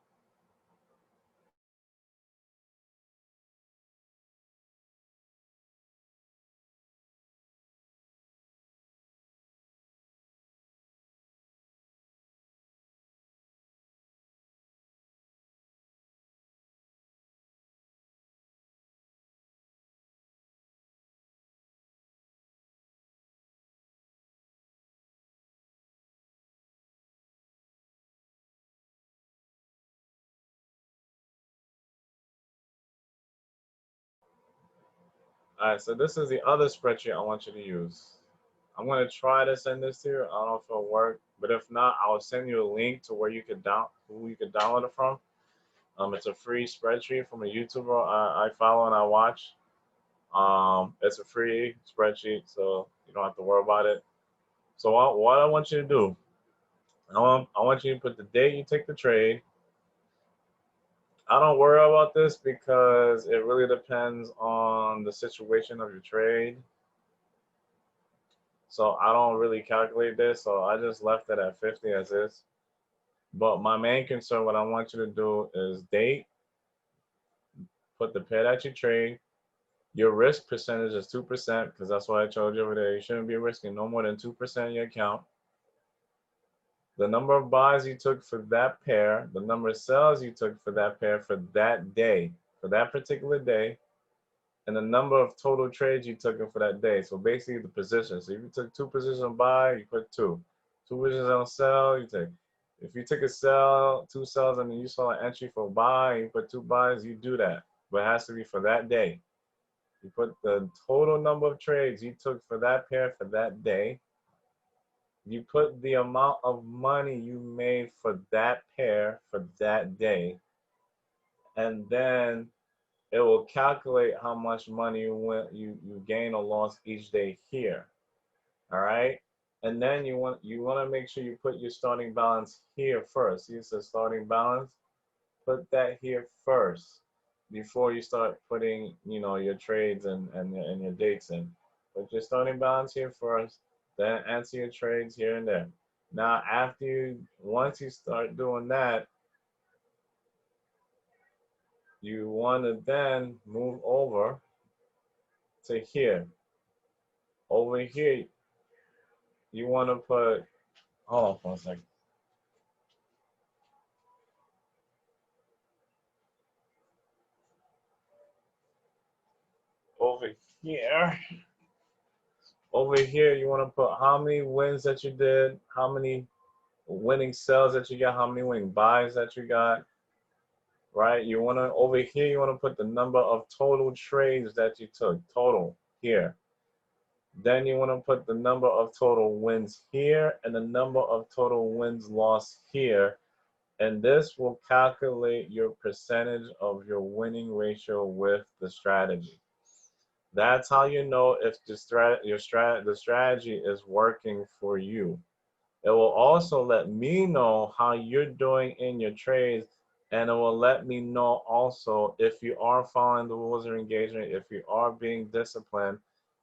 all right, so this is the other spreadsheet I want you to use. I'm gonna try to send this to you. I don't know if it'll work, but if not, I'll send you a link to where you could download it from. It's a free spreadsheet from a YouTuber I follow and I watch. It's a free spreadsheet, so you don't have to worry about it. So what I want you to do, I want you to put the date you take the trade. I don't worry about this because it really depends on the situation of your trade. So I don't really calculate this, so I just left it at 50 as is. But my main concern, what I want you to do is date, put the pair that you trade. Your risk percentage is 2%, because that's what I told you over there. You shouldn't be risking no more than 2% in your account. The number of buys you took for that pair, the number of sells you took for that pair for that day, for that particular day, and the number of total trades you took for that day. So basically the position. So if you took 2 positions on buy, you put 2. 2 positions on sell, you take. If you took a sell, 2 sells, and then you saw an entry for buy, you put 2 buys, you do that. But it has to be for that day. You put the total number of trades you took for that pair for that day. You put the amount of money you made for that pair for that day. And then it will calculate how much money you gain or lost each day here. All right. And then you want to make sure you put your starting balance here first. See, it says starting balance. Put that here first before you start putting, your trades and your dates in. Put your starting balance here first, then answer your trades here and there. Now, once you start doing that, you want to then move over to here. Over here, you want to put, hold on for a second. Over here, you want to put how many wins that you did, how many winning sells that you got, how many winning buys that you got, right? You want to, over here, you want to put the number of total trades that you took, total here. Then you want to put the number of total wins here and the number of total wins lost here. And this will calculate your percentage of your winning ratio with the strategy. That's how you know if the strategy is working for you. It will also let me know how you're doing in your trades, and it will let me know also if you are following the rules of engagement, if you are being disciplined,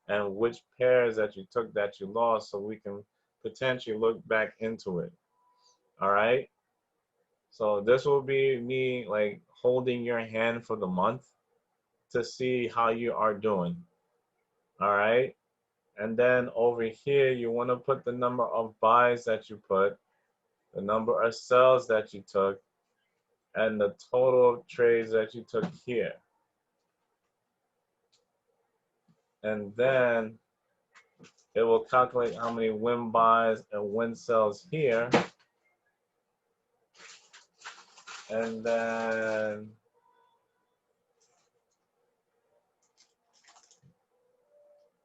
and which pairs that you took that you lost, so we can potentially look back into it. All right. So this will be me like holding your hand for the month to see how you are doing. All right. And then over here, you want to put the number of buys that you put, the number of sells that you took, and the total of trades that you took here. And then it will calculate how many win buys and win sells here. And then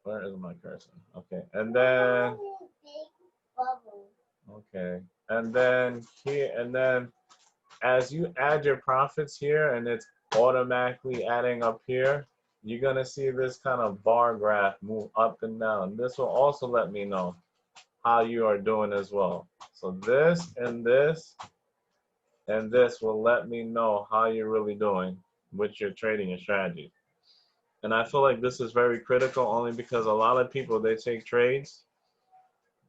where is my cursor? Okay, and then okay, and then here, and then as you add your profits here, and it's automatically adding up here, you're gonna see this kind of bar graph move up and down. This will also let me know how you are doing as well. So this and this and this will let me know how you're really doing with your trading and strategy. And I feel like this is very critical only because a lot of people, they take trades,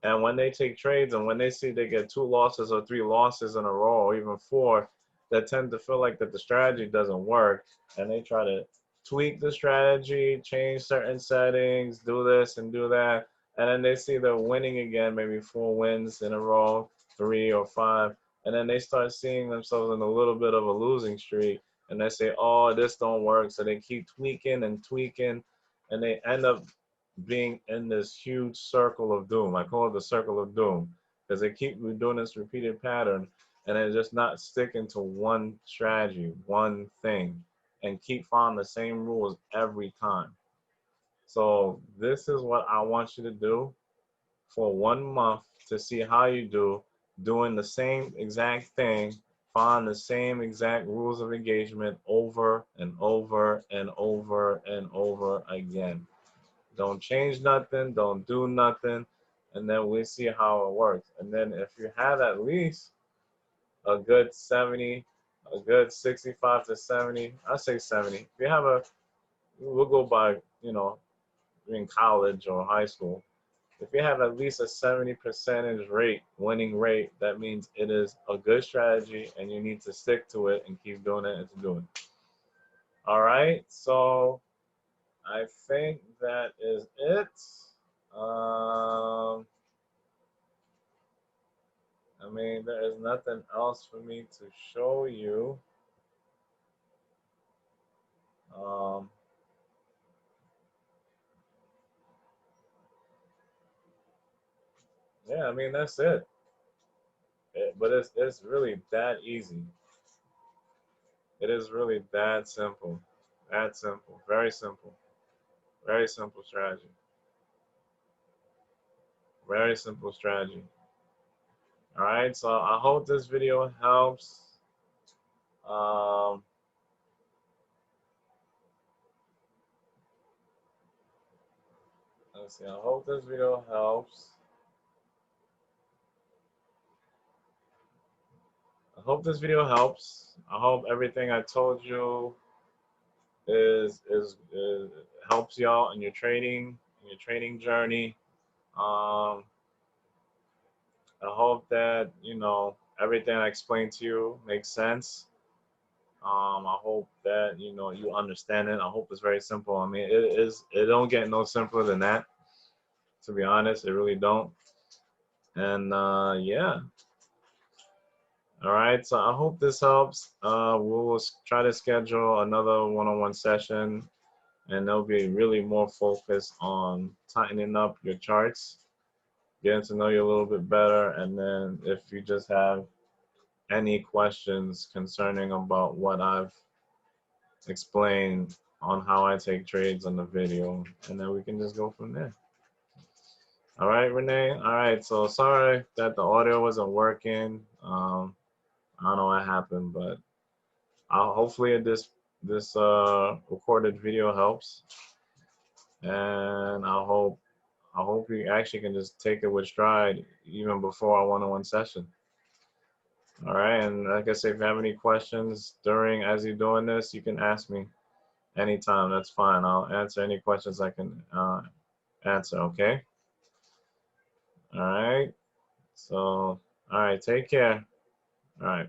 and when they take trades and when they see they get 2 losses or 3 losses in a row or even 4, they tend to feel like that the strategy doesn't work, and they try to tweak the strategy, change certain settings, do this and do that, and then they see they're winning again, maybe 4 wins in a row, 3 or 5, and then they start seeing themselves in a little bit of a losing streak, and they say, oh, this don't work, so they keep tweaking and tweaking, and they end up being in this huge circle of doom. I call it the circle of doom because they keep doing this repeated pattern, and they're just not sticking to one strategy, one thing, and keep following the same rules every time. So this is what I want you to do for 1 month to see how you do, doing the same exact thing, following the same exact rules of engagement over and over and over and over again. Don't change nothing, don't do nothing, and then we see how it works. And then if you have at least a good 70, a good 65 to 70, I say 70. If you have we'll go by, in college or high school. If you have at least a 70% rate, winning rate, that means it is a good strategy and you need to stick to it and keep doing it and doing it. All right, so I think that is it. I mean, there is nothing else for me to show you. Yeah, I mean, that's it. But it's really that easy. It is really that simple. That simple. Very simple. Very simple strategy. Very simple strategy. All right, so I hope this video helps. Let's see, I hope this video helps. I hope this video helps. I hope everything I told you is helps y'all in your trading journey. Um, I hope that everything I explained to you makes sense. I hope that you understand it. I hope it's very simple. I mean, it don't get no simpler than that. To be honest, it really don't. And yeah. All right. So I hope this helps. We'll try to schedule another one-on-one session, and they'll be really more focused on tightening up your charts, getting to know you a little bit better, and then if you just have any questions concerning about what I've explained on how I take trades on the video, and then we can just go from there. All right, Renee. All right, so sorry that the audio wasn't working. I don't know what happened, but hopefully this recorded video helps, and I hope you actually can just take it with stride even before our one-on-one session. All right, and like I said, if you have any questions as you're doing this, you can ask me anytime. That's fine. I'll answer any questions I can answer. Okay. All right. So, all right. Take care. All right.